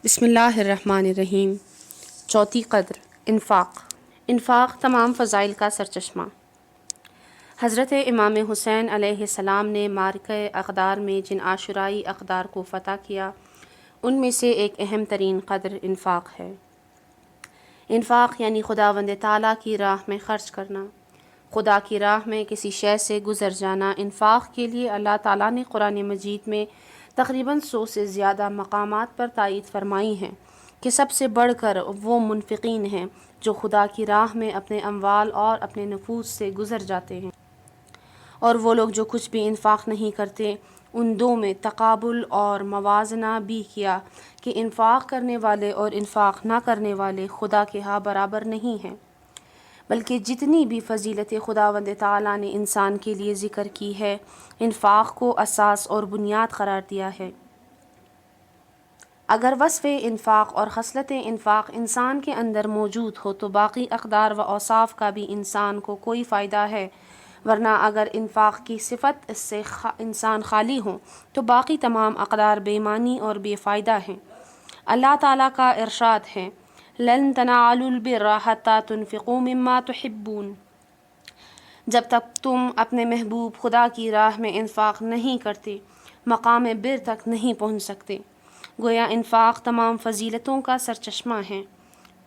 بسم اللہ الرحمن الرحیم۔ چوتھی قدر، انفاق تمام فضائل کا سرچشمہ۔ حضرت امام حسین علیہ السلام نے معرکہ اقدار میں جن عاشورائی اقدار کو فتح کیا، ان میں سے ایک اہم ترین قدر انفاق ہے۔ انفاق یعنی خداوند تعالیٰ کی راہ میں خرچ کرنا، خدا کی راہ میں کسی شے سے گزر جانا۔ انفاق کے لیے اللہ تعالیٰ نے قرآن مجید میں تقریباً 100 سے زیادہ مقامات پر تائید فرمائی ہیں کہ سب سے بڑھ کر وہ منفقین ہیں جو خدا کی راہ میں اپنے اموال اور اپنے نفوس سے گزر جاتے ہیں، اور وہ لوگ جو کچھ بھی انفاق نہیں کرتے۔ ان دو میں تقابل اور موازنہ بھی کیا کہ انفاق کرنے والے اور انفاق نہ کرنے والے خدا کے ہاں برابر نہیں ہیں، بلکہ جتنی بھی فضیلت خداوند تعالیٰ نے انسان کے لیے ذکر کی ہے، انفاق کو اساس اور بنیاد قرار دیا ہے۔ اگر وصف انفاق اور خصلت انفاق انسان کے اندر موجود ہو تو باقی اقدار و اوصاف کا بھی انسان کو کوئی فائدہ ہے، ورنہ اگر انفاق کی صفت سے انسان خالی ہو تو باقی تمام اقدار بے معنی اور بے فائدہ ہیں۔ اللہ تعالیٰ کا ارشاد ہے، لَن تَنَالُوا الْبِرَّ حَتَّى تُنْفِقُوا مِمَّا تُحِبُّونَ۔ جب تک تم اپنے محبوب خدا کی راہ میں انفاق نہیں کرتے، مقام بر تک نہیں پہنچ سکتے۔ گویا انفاق تمام فضیلتوں کا سرچشمہ ہے۔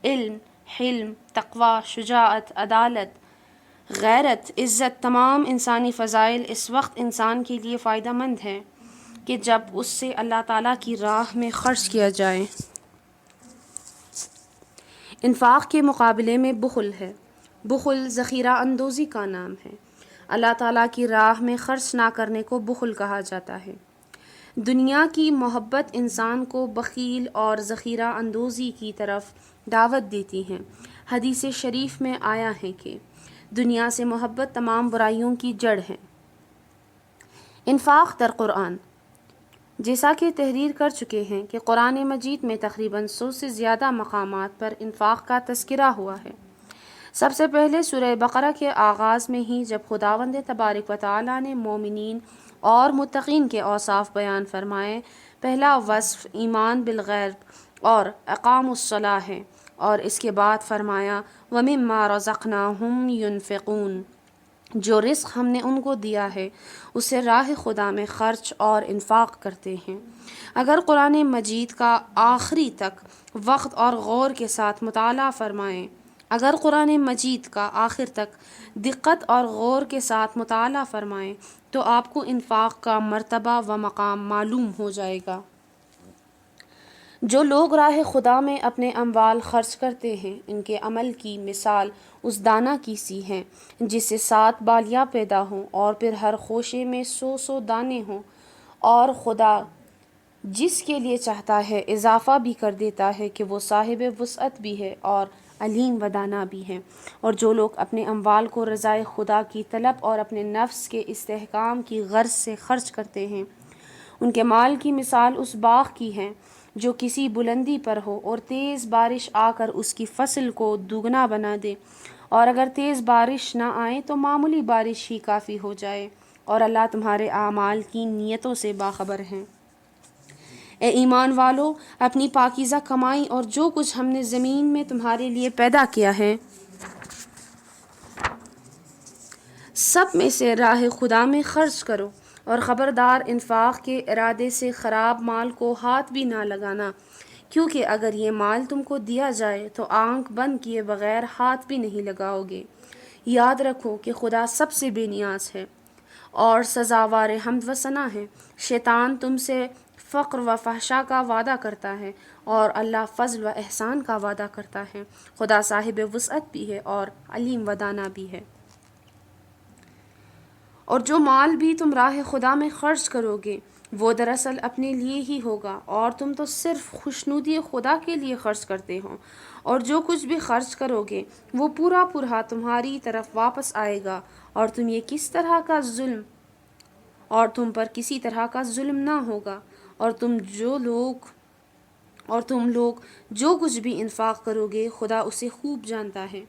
علم، حلم، تقویٰ، شجاعت، عدالت، غیرت، عزت، تمام انسانی فضائل اس وقت انسان کے لیے فائدہ مند ہیں کہ جب اس سے اللہ تعالیٰ کی راہ میں خرچ کیا جائے۔ انفاق کے مقابلے میں بخل ہے۔ بخل ذخیرہ اندوزی کا نام ہے۔ اللہ تعالیٰ کی راہ میں خرچ نہ کرنے کو بخل کہا جاتا ہے۔ دنیا کی محبت انسان کو بخیل اور ذخیرہ اندوزی کی طرف دعوت دیتی ہے۔ حدیث شریف میں آیا ہے کہ دنیا سے محبت تمام برائیوں کی جڑ ہے۔ انفاق در قرآن، جیسا کہ تحریر کر چکے ہیں کہ قرآن مجید میں تقریباً 100 سے زیادہ مقامات پر انفاق کا تذکرہ ہوا ہے۔ سب سے پہلے سورہ بقرہ کے آغاز میں ہی جب خداوند تبارک و تعالیٰ نے مومنین اور متقین کے اوصاف بیان فرمائے، پہلا وصف ایمان بالغیب اور اقام الصلاۃ ہے، اور اس کے بعد فرمایا وَمِمَّا رَزَقْنَاهُمْ يُنْفِقُونَ۔ جو رزق ہم نے ان کو دیا ہے اسے راہ خدا میں خرچ اور انفاق کرتے ہیں۔ اگر قرآن مجید کا آخری تک وقت اور غور کے ساتھ مطالعہ فرمائیں، اگر قرآن مجید کا آخر تک دقت اور غور کے ساتھ مطالعہ فرمائیں تو آپ کو انفاق کا مرتبہ و مقام معلوم ہو جائے گا۔ جو لوگ راہ خدا میں اپنے اموال خرچ کرتے ہیں، ان کے عمل کی مثال اس دانہ کی سی ہے جس سے 7 بالیاں پیدا ہوں اور پھر ہر خوشے میں 100 دانے ہوں، اور خدا جس کے لیے چاہتا ہے اضافہ بھی کر دیتا ہے کہ وہ صاحب وسعت بھی ہے اور علیم و دانا بھی ہے۔ اور جو لوگ اپنے اموال کو رضائے خدا کی طلب اور اپنے نفس کے استحکام کی غرض سے خرچ کرتے ہیں، ان کے مال کی مثال اس باغ کی ہے جو کسی بلندی پر ہو اور تیز بارش آ کر اس کی فصل کو دوگنا بنا دے، اور اگر تیز بارش نہ آئے تو معمولی بارش ہی کافی ہو جائے، اور اللہ تمہارے اعمال کی نیتوں سے باخبر ہیں۔ اے ایمان والو، اپنی پاکیزہ کمائی اور جو کچھ ہم نے زمین میں تمہارے لیے پیدا کیا ہے، سب میں سے راہ خدا میں خرچ کرو، اور خبردار انفاق کے ارادے سے خراب مال کو ہاتھ بھی نہ لگانا، کیونکہ اگر یہ مال تم کو دیا جائے تو آنکھ بند کیے بغیر ہاتھ بھی نہیں لگاؤ گے۔ یاد رکھو کہ خدا سب سے بے نیاز ہے اور سزاوار حمد و ثنا ہے۔ شیطان تم سے فقر و فحشاء کا وعدہ کرتا ہے اور اللہ فضل و احسان کا وعدہ کرتا ہے۔ خدا صاحب وسعت بھی ہے اور علیم و دانا بھی ہے۔ اور جو مال بھی تم راہ خدا میں خرچ کرو گے وہ دراصل اپنے لیے ہی ہوگا، اور تم تو صرف خوشنودی خدا کے لیے خرچ کرتے ہو، اور جو کچھ بھی خرچ کرو گے وہ پورا پورا تمہاری طرف واپس آئے گا، اور تم پر کسی طرح کا ظلم نہ ہوگا، اور تم لوگ جو کچھ بھی انفاق کرو گے خدا اسے خوب جانتا ہے۔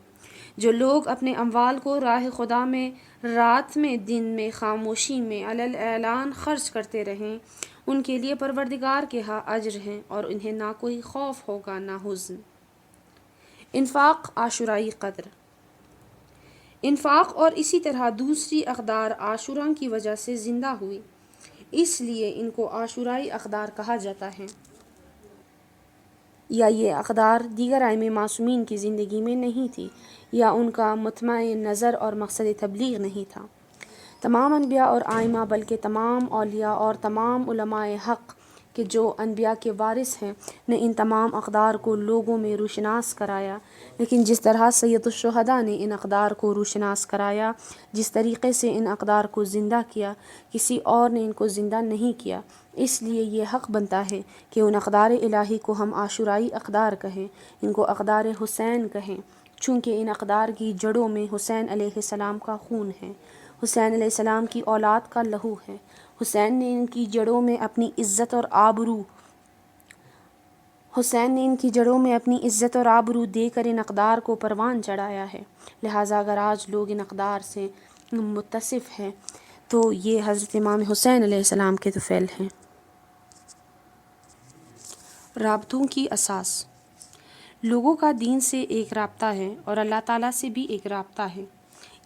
جو لوگ اپنے اموال کو راہ خدا میں رات میں دن میں خاموشی میں علی الاعلان خرچ کرتے رہیں، ان کے لیے پروردگار کے ہاں اجر ہیں اور انہیں نہ کوئی خوف ہوگا نہ حزن۔ انفاق عاشورائی قدر۔ انفاق اور اسی طرح دوسری اقدار عاشوراء کی وجہ سے زندہ ہوئی، اس لیے ان کو عاشورائی اقدار کہا جاتا ہے۔ یا یہ اقدار دیگر ائمہ معصومین کی زندگی میں نہیں تھی، یا ان کا مطمع نظر اور مقصد تبلیغ نہیں تھا۔ تمام انبیاء اور ائمہ بلکہ تمام اولیاء اور تمام علماء حق کہ جو انبیاء کے وارث ہیں نے ان تمام اقدار کو لوگوں میں روشناس کرایا، لیکن جس طرح سید الشہداء نے ان اقدار کو روشناس کرایا، جس طریقے سے ان اقدار کو زندہ کیا، کسی اور نے ان کو زندہ نہیں کیا۔ اس لیے یہ حق بنتا ہے کہ ان اقدار الہی کو ہم عاشورائی اقدار کہیں، ان کو اقدار حسین کہیں، چونکہ ان اقدار کی جڑوں میں حسین علیہ السلام کا خون ہے، حسین علیہ السلام کی اولاد کا لہو ہے۔ حسین نے ان کی جڑوں میں اپنی عزت اور آبرو دے کر ان اقدار کو پروان چڑھایا ہے۔ لہٰذا اگر آج لوگ ان اقدار سے متصف ہیں تو یہ حضرت امام حسین علیہ السلام کے طفیل ہیں۔ رابطوں کی اساس۔ لوگوں کا دین سے ایک رابطہ ہے اور اللہ تعالیٰ سے بھی ایک رابطہ ہے۔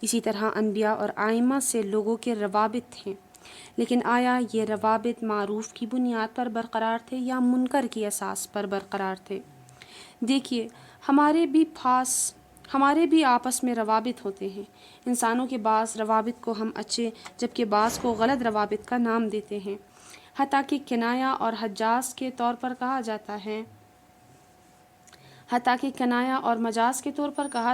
اسی طرح انبیاء اور ائمہ سے لوگوں کے روابط ہیں، لیکن آیا یہ روابط معروف کی بنیاد پر برقرار تھے یا منکر کی اساس پر برقرار تھے؟ دیکھیے، ہمارے بھی آپس میں روابط ہوتے ہیں۔ انسانوں کے بعض روابط کو ہم اچھے جبکہ بعض کو غلط روابط کا نام دیتے ہیں، حتیٰ کہ کنایہ اور مجاز کے طور پر کہا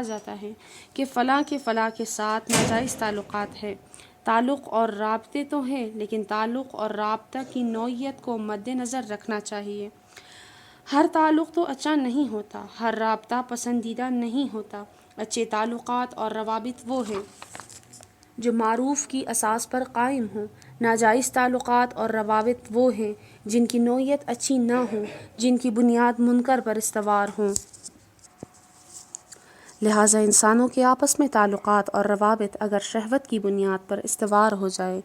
جاتا ہے کہ فلاں کے ساتھ ناجائز تعلقات ہے۔ تعلق اور رابطے تو ہیں، لیکن تعلق اور رابطہ کی نوعیت کو مد نظر رکھنا چاہیے۔ ہر تعلق تو اچھا نہیں ہوتا، ہر رابطہ پسندیدہ نہیں ہوتا۔ اچھے تعلقات اور روابط وہ ہیں جو معروف کی اساس پر قائم ہوں۔ ناجائز تعلقات اور روابط وہ ہیں جن کی نوعیت اچھی نہ ہو، جن کی بنیاد منکر پر استوار ہوں۔ لہٰذا انسانوں کے آپس میں تعلقات اور روابط اگر شہوت کی بنیاد پر استوار ہو جائے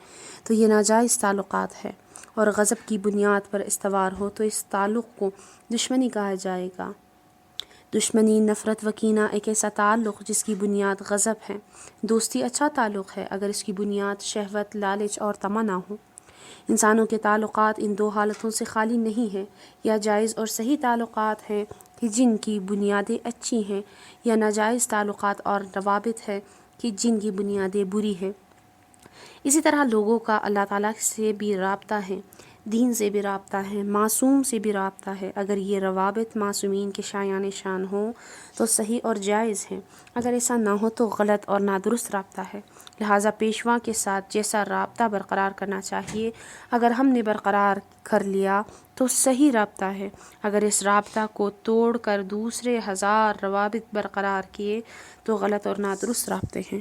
تو یہ ناجائز تعلقات ہے، اور غضب کی بنیاد پر استوار ہو تو اس تعلق کو دشمنی کہا جائے گا۔ دشمنی، نفرت و کینہ ایک ایسا تعلق جس کی بنیاد غضب ہے۔ دوستی اچھا تعلق ہے اگر اس کی بنیاد شہوت، لالچ اور طمع نہ ہو۔ انسانوں کے تعلقات ان دو حالتوں سے خالی نہیں ہیں، یا جائز اور صحیح تعلقات ہیں کہ جن کی بنیادیں اچھی ہیں، یا ناجائز تعلقات اور روابط ہیں کہ جن کی بنیادیں بری ہیں۔ اسی طرح لوگوں کا اللہ تعالیٰ سے بھی رابطہ ہے، دین سے بھی رابطہ ہے، معصوم سے بھی رابطہ ہے۔ اگر یہ روابط معصومین کے شایان شان ہوں تو صحیح اور جائز ہیں، اگر ایسا نہ ہو تو غلط اور نادرست رابطہ ہے۔ لہٰذا پیشوا کے ساتھ جیسا رابطہ برقرار کرنا چاہیے، اگر ہم نے برقرار کر لیا تو صحیح رابطہ ہے۔ اگر اس رابطہ کو توڑ کر دوسرے 1000 روابط برقرار کیے تو غلط اور نادرست رابطے ہیں۔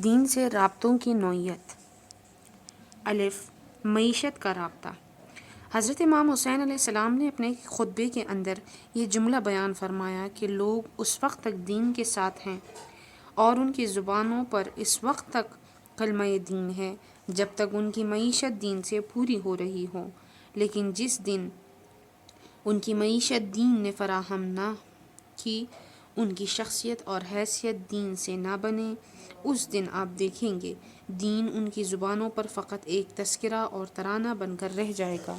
دین سے رابطوں کی نوعیت۔ الف، معیشت کا رابطہ۔ حضرت امام حسین علیہ السلام نے اپنے خطبے کے اندر یہ جملہ بیان فرمایا کہ لوگ اس وقت تک دین کے ساتھ ہیں اور ان کی زبانوں پر اس وقت تک کلمہ دین ہے جب تک ان کی معیشت دین سے پوری ہو رہی ہو، لیکن جس دن ان کی معیشت دین نے فراہم نہ کی، ان کی شخصیت اور حیثیت دین سے نہ بنے، اس دن آپ دیکھیں گے دین ان کی زبانوں پر فقط ایک تذکرہ اور ترانہ بن کر رہ جائے گا۔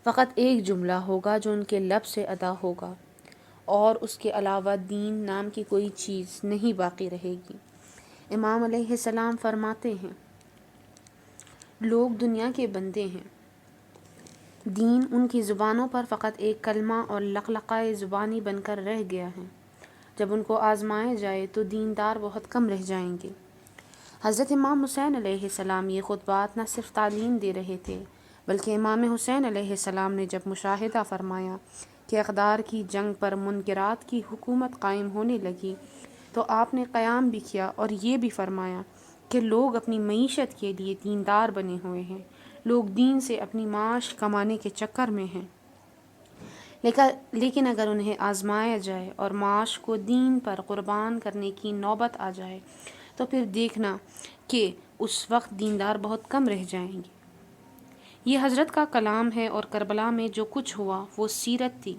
فقط ایک جملہ ہوگا جو ان کے لب سے ادا ہوگا، اور اس کے علاوہ دین نام کی کوئی چیز نہیں باقی رہے گی۔ امام علیہ السلام فرماتے ہیں، لوگ دنیا کے بندے ہیں، دین ان کی زبانوں پر فقط ایک کلمہ اور لقلقۂ زبانی بن کر رہ گیا ہے۔ جب ان کو آزمایا جائے تو دیندار بہت کم رہ جائیں گے۔ حضرت امام حسین علیہ السلام یہ خطبات نہ صرف تعلیم دے رہے تھے، بلکہ امام حسین علیہ السلام نے جب مشاہدہ فرمایا کہ اقدار کی جنگ پر منکرات کی حکومت قائم ہونے لگی تو آپ نے قیام بھی کیا اور یہ بھی فرمایا کہ لوگ اپنی معیشت کے لیے دیندار بنے ہوئے ہیں، لوگ دین سے اپنی معاش کمانے کے چکر میں ہیں، لیکن اگر انہیں آزمایا جائے اور معاش کو دین پر قربان کرنے کی نوبت آ جائے تو پھر دیکھنا کہ اس وقت دیندار بہت کم رہ جائیں گے۔ یہ حضرت کا کلام ہے اور کربلا میں جو کچھ ہوا وہ سیرت تھی،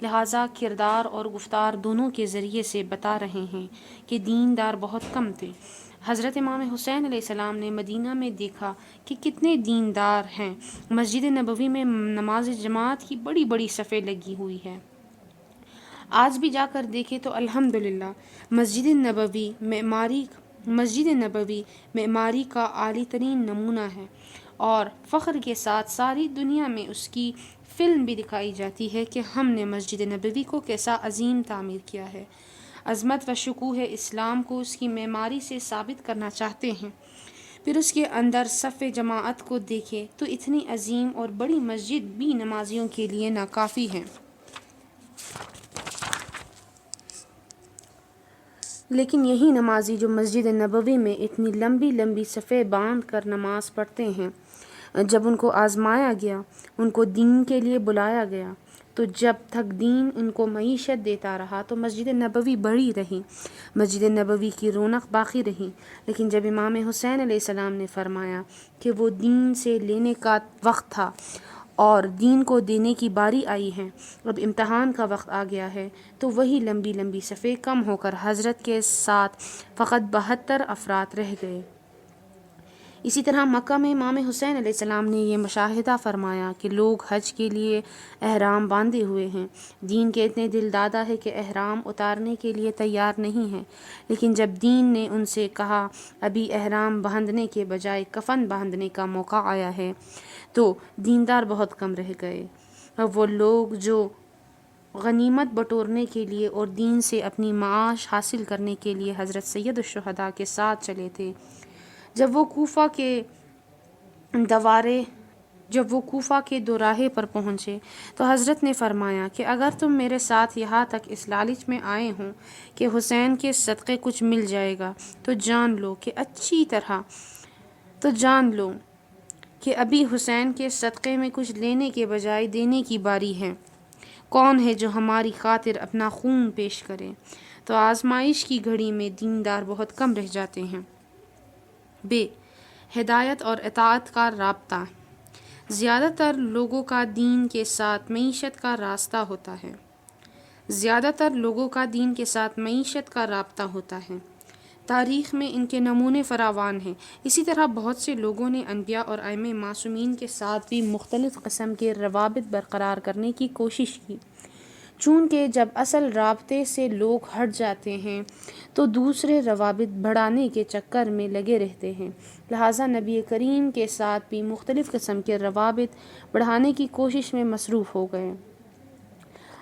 لہٰذا کردار اور گفتار دونوں کے ذریعے سے بتا رہے ہیں کہ دیندار بہت کم تھے۔ حضرت امام حسین علیہ السلام نے مدینہ میں دیکھا کہ کتنے دیندار ہیں۔ مسجد نبوی میں نماز جماعت کی بڑی بڑی صفیں لگی ہوئی ہیں۔ آج بھی جا کر دیکھیں تو الحمدللہ مسجد نبوی معماری کا اعلی ترین نمونہ ہے، اور فخر کے ساتھ ساری دنیا میں اس کی فلم بھی دکھائی جاتی ہے کہ ہم نے مسجد نبوی کو کیسا عظیم تعمیر کیا ہے۔ عظمت و شکوہ اسلام کو اس کی معماری سے ثابت کرنا چاہتے ہیں، پھر اس کے اندر صف جماعت کو دیکھیں تو اتنی عظیم اور بڑی مسجد بھی نمازیوں کے لیے ناکافی ہے۔ لیکن یہی نمازی جو مسجد نبوی میں اتنی لمبی لمبی صفیں باندھ کر نماز پڑھتے ہیں، جب ان کو آزمایا گیا، ان کو دین کے لیے بلایا گیا، تو جب تک دین ان کو معیشت دیتا رہا تو مسجد نبوی بڑی رہی، مسجد نبوی کی رونق باقی رہی۔ لیکن جب امام حسین علیہ السلام نے فرمایا کہ وہ دین سے لینے کا وقت تھا اور دین کو دینے کی باری آئی ہے، اب امتحان کا وقت آ گیا ہے، تو وہی لمبی لمبی صفیں کم ہو کر حضرت کے ساتھ فقط 72 افراد رہ گئے۔ اسی طرح مکہ میں امام حسین علیہ السلام نے یہ مشاہدہ فرمایا کہ لوگ حج کے لیے احرام باندھے ہوئے ہیں، دین کے اتنے دل دادا ہے کہ احرام اتارنے کے لیے تیار نہیں ہیں، لیکن جب دین نے ان سے کہا ابھی احرام باندھنے کے بجائے کفن باندھنے کا موقع آیا ہے، تو دیندار بہت کم رہ گئے۔ اب وہ لوگ جو غنیمت بٹورنے کے لیے اور دین سے اپنی معاش حاصل کرنے کے لیے حضرت سید الشہداء کے ساتھ چلے تھے، جب وہ کوفہ کے دوراہے پر پہنچے تو حضرت نے فرمایا کہ اگر تم میرے ساتھ یہاں تک اس لالچ میں آئے ہوں کہ حسین کے صدقے کچھ مل جائے گا، تو جان لو کہ ابھی حسین کے صدقے میں کچھ لینے کے بجائے دینے کی باری ہے۔ کون ہے جو ہماری خاطر اپنا خون پیش کرے؟ تو آزمائش کی گھڑی میں دیندار بہت کم رہ جاتے ہیں۔ ہدایت اور اطاعت کا رابطہ۔ زیادہ تر لوگوں کا دین کے ساتھ معیشت کا رابطہ ہوتا ہے۔ تاریخ میں ان کے نمونے فراوان ہیں۔ اسی طرح بہت سے لوگوں نے انبیاء اور ائمہ معصومین کے ساتھ بھی مختلف قسم کے روابط برقرار کرنے کی کوشش کی۔ چونکہ جب اصل رابطے سے لوگ ہٹ جاتے ہیں تو دوسرے روابط بڑھانے کے چکر میں لگے رہتے ہیں، لہٰذا نبی کریم کے ساتھ بھی مختلف قسم کے روابط بڑھانے کی کوشش میں مصروف ہو گئے۔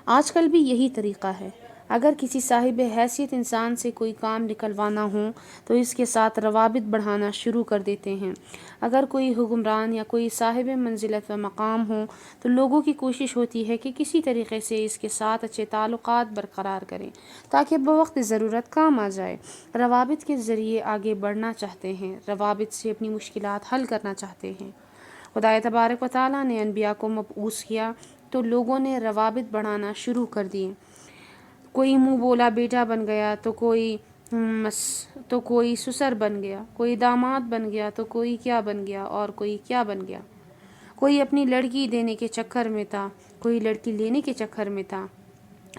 آج کل بھی یہی طریقہ ہے۔ اگر کسی صاحب حیثیت انسان سے کوئی کام نکلوانا ہو تو اس کے ساتھ روابط بڑھانا شروع کر دیتے ہیں۔ اگر کوئی حکمران یا کوئی صاحب منزلت و مقام ہو تو لوگوں کی کوشش ہوتی ہے کہ کسی طریقے سے اس کے ساتھ اچھے تعلقات برقرار کریں تاکہ بوقت ضرورت کام آ جائے۔ روابط کے ذریعے آگے بڑھنا چاہتے ہیں، روابط سے اپنی مشکلات حل کرنا چاہتے ہیں۔ خدا تبارک و تعالیٰ نے انبیاء کو مبعوث کیا تو لوگوں نے روابط بڑھانا شروع کر دیے۔ کوئی منہ بولا بیٹا بن گیا تو کوئی سسر بن گیا، کوئی داماد بن گیا تو کوئی کیا بن گیا اور کوئی کیا بن گیا۔ کوئی اپنی لڑکی دینے کے چکر میں تھا، کوئی لڑکی لینے کے چکر میں تھا،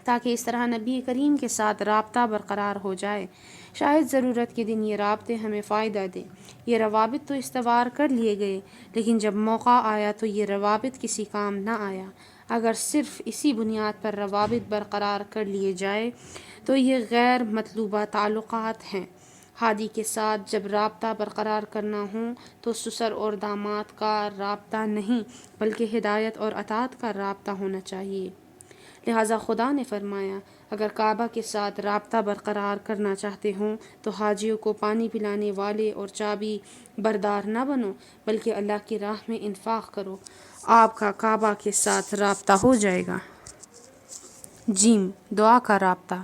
تاکہ اس طرح نبی کریم کے ساتھ رابطہ برقرار ہو جائے۔ شاید ضرورت کے دن یہ رابطے ہمیں فائدہ دیں۔ یہ روابط تو استوار کر لیے گئے، لیکن جب موقع آیا تو یہ روابط کسی کام نہ آیا۔ اگر صرف اسی بنیاد پر روابط برقرار کر لیے جائے تو یہ غیر مطلوبہ تعلقات ہیں۔ ہادی کے ساتھ جب رابطہ برقرار کرنا ہو تو سسر اور داماد کا رابطہ نہیں بلکہ ہدایت اور اطاعت کا رابطہ ہونا چاہیے۔ لہٰذا خدا نے فرمایا اگر کعبہ کے ساتھ رابطہ برقرار کرنا چاہتے ہوں تو حاجیوں کو پانی پلانے والے اور چابی بردار نہ بنو بلکہ اللہ کی راہ میں انفاق کرو، آپ کا کعبہ کے ساتھ رابطہ ہو جائے گا۔ دعا کا رابطہ۔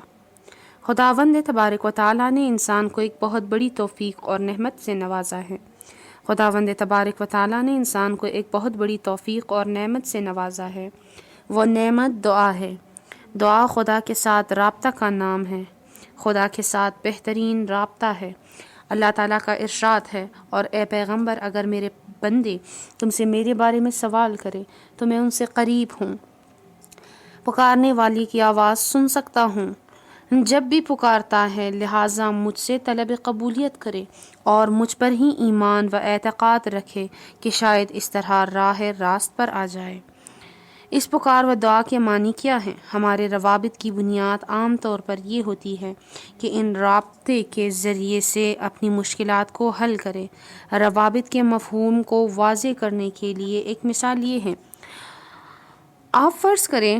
خداوند تبارک و تعالیٰ نے انسان کو ایک بہت بڑی توفیق اور نعمت سے نوازا ہے۔ خداوند تبارک و تعالیٰ نے انسان کو ایک بہت بڑی توفیق اور نعمت سے نوازا ہے۔ وہ نعمت دعا ہے۔ دعا خدا کے ساتھ رابطہ کا نام ہے۔ خدا کے ساتھ بہترین رابطہ ہے۔ اللہ تعالیٰ کا ارشاد ہے، اور اے پیغمبر اگر میرے بندے تم سے میرے بارے میں سوال کرے تو میں ان سے قریب ہوں، پکارنے والی کی آواز سن سکتا ہوں جب بھی پکارتا ہے، لہٰذا مجھ سے طلب قبولیت کرے اور مجھ پر ہی ایمان و اعتقاد رکھے کہ شاید اس طرح راہ راست پر آ جائے۔ اس پکار و دعا کے معنی کیا ہیں؟ ہمارے روابط کی بنیاد عام طور پر یہ ہوتی ہے کہ ان رابطے کے ذریعے سے اپنی مشکلات کو حل کرے۔ روابط کے مفہوم کو واضح کرنے کے لیے ایک مثال یہ ہے، آپ فرض کریں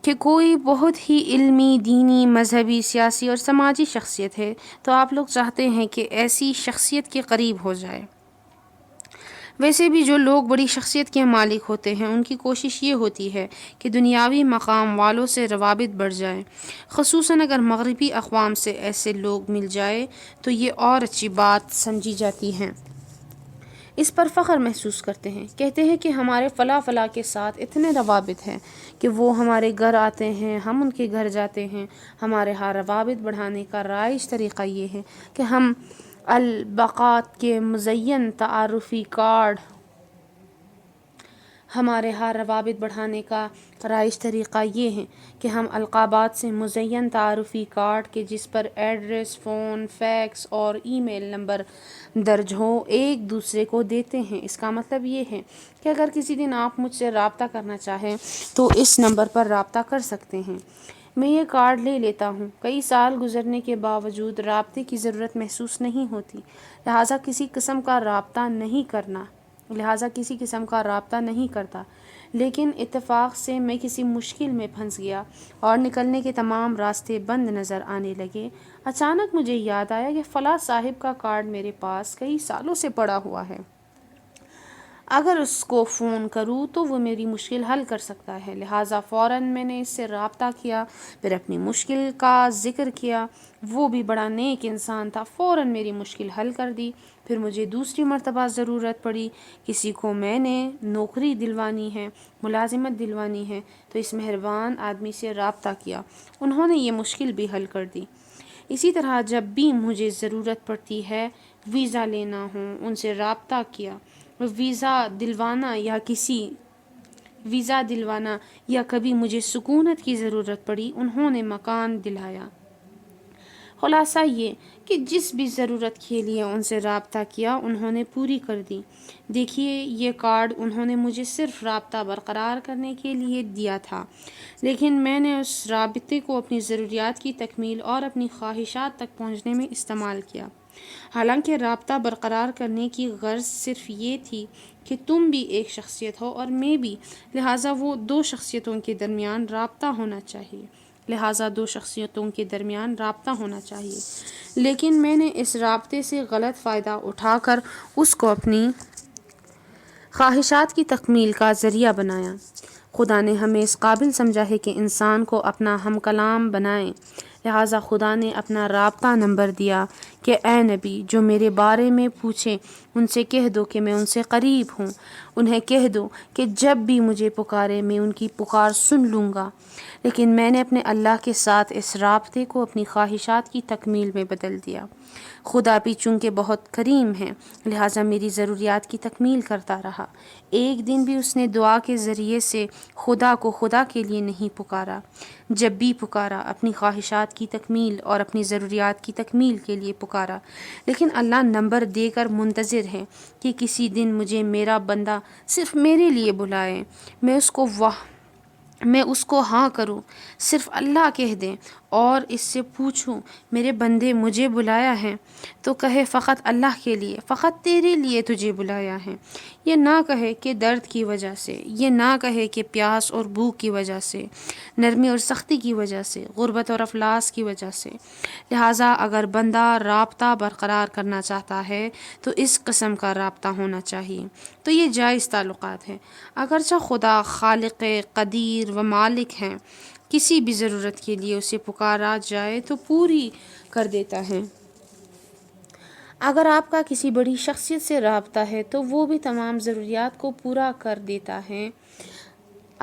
کہ کوئی بہت ہی علمی، دینی، مذہبی، سیاسی اور سماجی شخصیت ہے، تو آپ لوگ چاہتے ہیں کہ ایسی شخصیت کے قریب ہو جائے۔ ویسے بھی جو لوگ بڑی شخصیت کے مالک ہوتے ہیں ان کی کوشش یہ ہوتی ہے کہ دنیاوی مقام والوں سے روابط بڑھ جائیں، خصوصاً اگر مغربی اقوام سے ایسے لوگ مل جائے تو یہ اور اچھی بات سمجھی جاتی ہے۔ اس پر فخر محسوس کرتے ہیں، کہتے ہیں کہ ہمارے فلاں فلاں کے ساتھ اتنے روابط ہیں کہ وہ ہمارے گھر آتے ہیں، ہم ان کے گھر جاتے ہیں۔ ہمارے ہاں روابط بڑھانے کا رائج طریقہ یہ ہے کہ ہم الباقات کے مزین تعارفی کارڈ ہمارے ہاں روابط بڑھانے کا رائج طریقہ یہ ہے کہ ہم القابات سے مزین تعارفی کارڈ کے جس پر ایڈریس، فون، فیکس اور ای میل نمبر درج ہو ایک دوسرے کو دیتے ہیں۔ اس کا مطلب یہ ہے کہ اگر کسی دن آپ مجھ سے رابطہ کرنا چاہیں تو اس نمبر پر رابطہ کر سکتے ہیں۔ میں یہ کارڈ لے لیتا ہوں، کئی سال گزرنے کے باوجود رابطے کی ضرورت محسوس نہیں ہوتی، لہٰذا کسی قسم کا رابطہ نہیں کرتا، لیکن اتفاق سے میں کسی مشکل میں پھنس گیا اور نکلنے کے تمام راستے بند نظر آنے لگے۔ اچانک مجھے یاد آیا کہ فلاں صاحب کا کارڈ میرے پاس کئی سالوں سے پڑا ہوا ہے، اگر اس کو فون کروں تو وہ میری مشکل حل کر سکتا ہے۔ لہٰذا فوراً میں نے اس سے رابطہ کیا، پھر اپنی مشکل کا ذکر کیا۔ وہ بھی بڑا نیک انسان تھا، فوراً میری مشکل حل کر دی۔ پھر مجھے دوسری مرتبہ ضرورت پڑی، کسی کو میں نے نوکری دلوانی ہے، ملازمت دلوانی ہے، تو اس مہربان آدمی سے رابطہ کیا، انہوں نے یہ مشکل بھی حل کر دی۔ اسی طرح جب بھی مجھے ضرورت پڑتی ہے ویزا لینا ہو، ان سے رابطہ کیا، ویزا دلوانا یا کبھی مجھے سکونت کی ضرورت پڑی، انہوں نے مکان دلایا۔ خلاصہ یہ کہ جس بھی ضرورت کے لیے ان سے رابطہ کیا انہوں نے پوری کر دی۔ دیکھیے یہ کارڈ انہوں نے مجھے صرف رابطہ برقرار کرنے کے لیے دیا تھا، لیکن میں نے اس رابطے کو اپنی ضروریات کی تکمیل اور اپنی خواہشات تک پہنچنے میں استعمال کیا۔ حالانکہ رابطہ برقرار کرنے کی غرض صرف یہ تھی کہ تم بھی ایک شخصیت ہو اور میں بھی، لہٰذا دو شخصیتوں کے درمیان رابطہ ہونا چاہیے، لیکن میں نے اس رابطے سے غلط فائدہ اٹھا کر اس کو اپنی خواہشات کی تکمیل کا ذریعہ بنایا۔ خدا نے ہمیں اس قابل سمجھا ہے کہ انسان کو اپنا ہم کلام بنائیں، لہٰذا خدا نے اپنا رابطہ نمبر دیا کہ اے نبی جو میرے بارے میں پوچھیں ان سے کہہ دو کہ میں ان سے قریب ہوں، انہیں کہہ دو کہ جب بھی مجھے پکارے میں ان کی پکار سن لوں گا۔ لیکن میں نے اپنے اللہ کے ساتھ اس رابطے کو اپنی خواہشات کی تکمیل میں بدل دیا۔ خدا بھی چونکہ بہت کریم ہے لہٰذا میری ضروریات کی تکمیل کرتا رہا۔ ایک دن بھی اس نے دعا کے ذریعے سے خدا کو خدا کے لیے نہیں پکارا، جب بھی پکارا اپنی خواہشات کی تکمیل اور اپنی ضروریات کی تکمیل کے لیے پکارا۔ لیکن اللہ نمبر دے کر منتظر ہے کہ کسی دن مجھے میرا بندہ صرف میرے لیے بلائے، میں اس کو ہاں کروں، صرف اللہ کہہ دیں اور اس سے پوچھوں میرے بندے مجھے بلایا ہے، تو کہے فقط اللہ کے لیے، فقط تیرے لیے تجھے بلایا ہے۔ یہ نہ کہے کہ درد کی وجہ سے، یہ نہ کہے کہ پیاس اور بھوک کی وجہ سے، نرمی اور سختی کی وجہ سے، غربت اور افلاس کی وجہ سے۔ لہٰذا اگر بندہ رابطہ برقرار کرنا چاہتا ہے تو اس قسم کا رابطہ ہونا چاہیے، تو یہ جائز تعلقات ہیں۔ اگرچہ خدا خالق، قدیر و مالک ہیں، کسی بھی ضرورت کے لیے اسے پکارا جائے تو پوری کر دیتا ہے۔ اگر آپ کا کسی بڑی شخصیت سے رابطہ ہے تو وہ بھی تمام ضروریات کو پورا کر دیتا ہے۔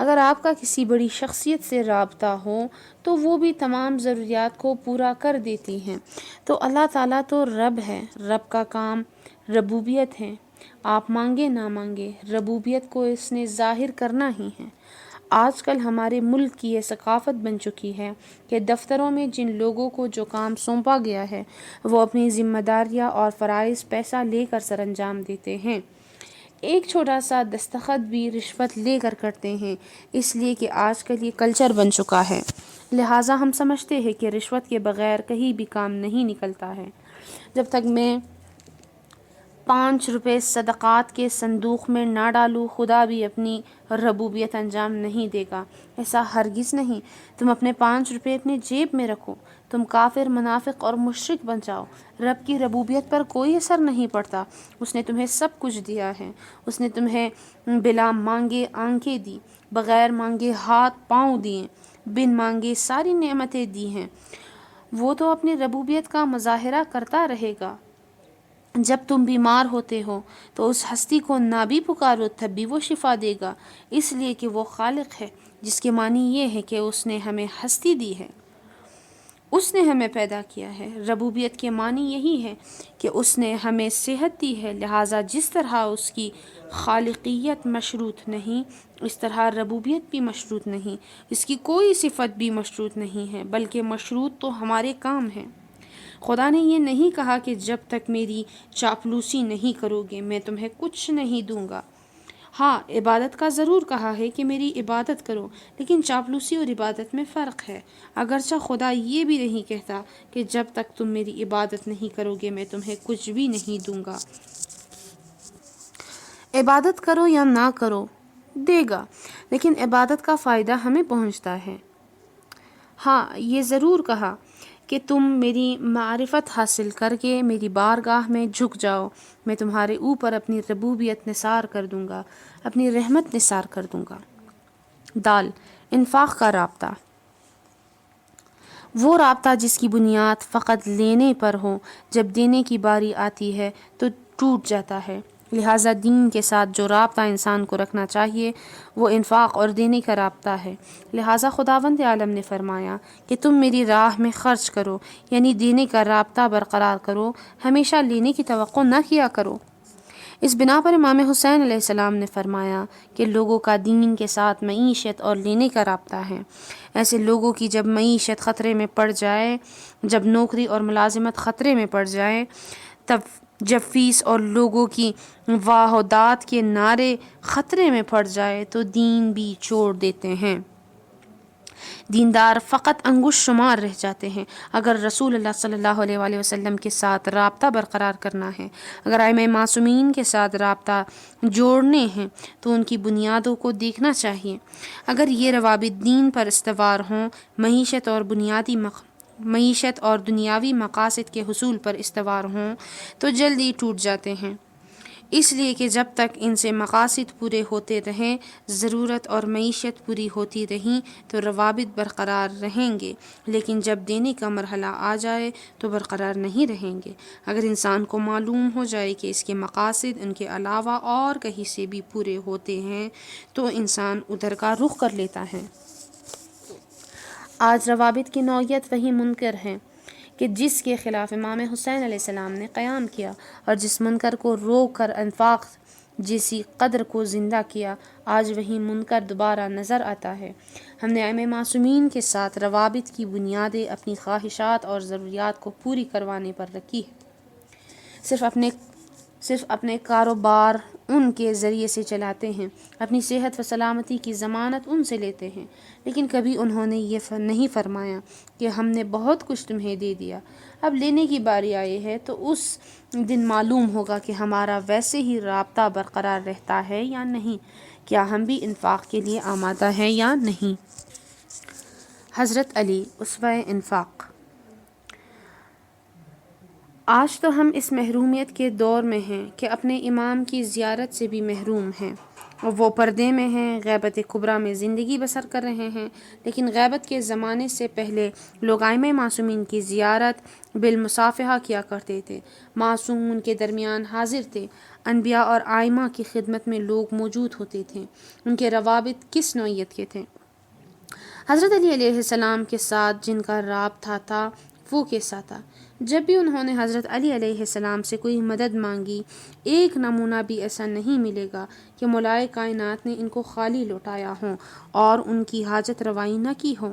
اگر آپ کا کسی بڑی شخصیت سے رابطہ ہو تو وہ بھی تمام ضروریات کو پورا کر دیتی ہیں۔ تو اللہ تعالیٰ تو رب ہے، رب کا کام ربوبیت ہے۔ آپ مانگے نہ مانگے، ربوبیت کو اس نے ظاہر کرنا ہی ہے۔ آج کل ہمارے ملک کی یہ ثقافت بن چکی ہے کہ دفتروں میں جن لوگوں کو جو کام سونپا گیا ہے وہ اپنی ذمہ داریاں اور فرائض پیسہ لے کر سر انجام دیتے ہیں۔ ایک چھوٹا سا دستخط بھی رشوت لے کر کرتے ہیں، اس لیے کہ آج کل یہ کلچر بن چکا ہے۔ لہٰذا ہم سمجھتے ہیں کہ رشوت کے بغیر کہیں بھی کام نہیں نکلتا ہے۔ جب تک میں 5 روپے صدقات کے صندوق میں نہ ڈالوں، خدا بھی اپنی ربوبیت انجام نہیں دے گا۔ ایسا ہرگز نہیں۔ تم اپنے 5 روپے اپنے جیب میں رکھو، تم کافر، منافق اور مشرک بن جاؤ، رب کی ربوبیت پر کوئی اثر نہیں پڑتا۔ اس نے تمہیں سب کچھ دیا ہے۔ اس نے تمہیں بلا مانگے آنکھیں دی، بغیر مانگے ہاتھ پاؤں دیے، بن مانگے ساری نعمتیں دی ہیں۔ وہ تو اپنی ربوبیت کا مظاہرہ کرتا رہے گا۔ جب تم بیمار ہوتے ہو تو اس ہستی کو نہ بھی پکارو تب بھی وہ شفا دے گا، اس لیے کہ وہ خالق ہے، جس کے معنی یہ ہے کہ اس نے ہمیں ہستی دی ہے، اس نے ہمیں پیدا کیا ہے۔ ربوبیت کے معنی یہی ہے کہ اس نے ہمیں صحت دی ہے، لہٰذا جس طرح اس کی خالقیت مشروط نہیں، اس طرح ربوبیت بھی مشروط نہیں، اس کی کوئی صفت بھی مشروط نہیں ہے، بلکہ مشروط تو ہمارے کام ہیں۔ خدا نے یہ نہیں کہا کہ جب تک میری چاپلوسی نہیں کرو گے میں تمہیں کچھ نہیں دوں گا۔ ہاں، عبادت کا ضرور کہا ہے کہ میری عبادت کرو، لیکن چاپلوسی اور عبادت میں فرق ہے۔ اگرچہ خدا یہ بھی نہیں کہتا کہ جب تک تم میری عبادت نہیں کرو گے میں تمہیں کچھ بھی نہیں دوں گا۔ عبادت کرو یا نہ کرو، دے گا، لیکن عبادت کا فائدہ ہمیں پہنچتا ہے۔ ہاں، یہ ضرور کہا کہ تم میری معرفت حاصل کر کے میری بارگاہ میں جھک جاؤ، میں تمہارے اوپر اپنی ربوبیت نثار کر دوں گا، اپنی رحمت نثار کر دوں گا۔ دال، انفاق کا رابطہ۔ وہ رابطہ جس کی بنیاد فقط لینے پر ہو، جب دینے کی باری آتی ہے تو ٹوٹ جاتا ہے۔ لہٰذا دین کے ساتھ جو رابطہ انسان کو رکھنا چاہیے وہ انفاق اور دینے کا رابطہ ہے۔ لہٰذا خداوند عالم نے فرمایا کہ تم میری راہ میں خرچ کرو، یعنی دینے کا رابطہ برقرار کرو، ہمیشہ لینے کی توقع نہ کیا کرو۔ اس بنا پر امام حسین علیہ السلام نے فرمایا کہ لوگوں کا دین کے ساتھ معیشت اور لینے کا رابطہ ہے۔ ایسے لوگوں کی جب معیشت خطرے میں پڑ جائے، جب نوکری اور ملازمت خطرے میں پڑ جائے، جب فیس اور لوگوں کی واہ و داد کے نعرے خطرے میں پڑ جائے تو دین بھی چھوڑ دیتے ہیں۔ دیندار فقط انگشت شمار رہ جاتے ہیں۔ اگر رسول اللہ صلی اللہ علیہ وآلہ وسلم کے ساتھ رابطہ برقرار کرنا ہے، اگر ائمہ معصومین کے ساتھ رابطہ جوڑنے ہیں تو ان کی بنیادوں کو دیکھنا چاہیے۔ اگر یہ روابط دین پر استوار ہوں، معیشت اور دنیاوی مقاصد کے حصول پر استوار ہوں تو جلدی ٹوٹ جاتے ہیں، اس لیے کہ جب تک ان سے مقاصد پورے ہوتے رہیں، ضرورت اور معیشت پوری ہوتی رہیں تو روابط برقرار رہیں گے، لیکن جب دینے کا مرحلہ آ جائے تو برقرار نہیں رہیں گے۔ اگر انسان کو معلوم ہو جائے کہ اس کے مقاصد ان کے علاوہ اور کہیں سے بھی پورے ہوتے ہیں تو انسان ادھر کا رخ کر لیتا ہے۔ آج روابط کی نوعیت وہی منکر ہے کہ جس کے خلاف امام حسین علیہ السلام نے قیام کیا، اور جس منکر کو روک کر انفاق جیسی قدر کو زندہ کیا، آج وہی منکر دوبارہ نظر آتا ہے۔ ہم نے ائمہ معصومین کے ساتھ روابط کی بنیادیں اپنی خواہشات اور ضروریات کو پوری کروانے پر رکھی ہے۔ صرف اپنے کاروبار ان کے ذریعے سے چلاتے ہیں، اپنی صحت و سلامتی کی ضمانت ان سے لیتے ہیں، لیکن کبھی انہوں نے یہ نہیں فرمایا کہ ہم نے بہت کچھ تمہیں دے دیا، اب لینے کی باری آئی ہے تو اس دن معلوم ہوگا کہ ہمارا ویسے ہی رابطہ برقرار رہتا ہے یا نہیں، کیا ہم بھی انفاق کے لیے آمادہ ہیں یا نہیں۔ حضرت علی، اسوہ انفاق۔ آج تو ہم اس محرومیت کے دور میں ہیں کہ اپنے امام کی زیارت سے بھی محروم ہیں۔ وہ پردے میں ہیں، غیبت کبریٰ میں زندگی بسر کر رہے ہیں، لیکن غیبت کے زمانے سے پہلے لوگ ائمہ معصومین کی زیارت بالمصافحہ کیا کرتے تھے، معصوم ان کے درمیان حاضر تھے۔ انبیاء اور آئمہ کی خدمت میں لوگ موجود ہوتے تھے، ان کے روابط کس نوعیت کے تھے؟ حضرت علی علیہ السلام کے ساتھ جن کا رابطہ تھا وہ کیسا تھا؟ جب بھی انہوں نے حضرت علی علیہ السلام سے کوئی مدد مانگی، ایک نمونہ بھی ایسا نہیں ملے گا کہ مولائے کائنات نے ان کو خالی لوٹایا ہو اور ان کی حاجت روائی نہ کی ہو۔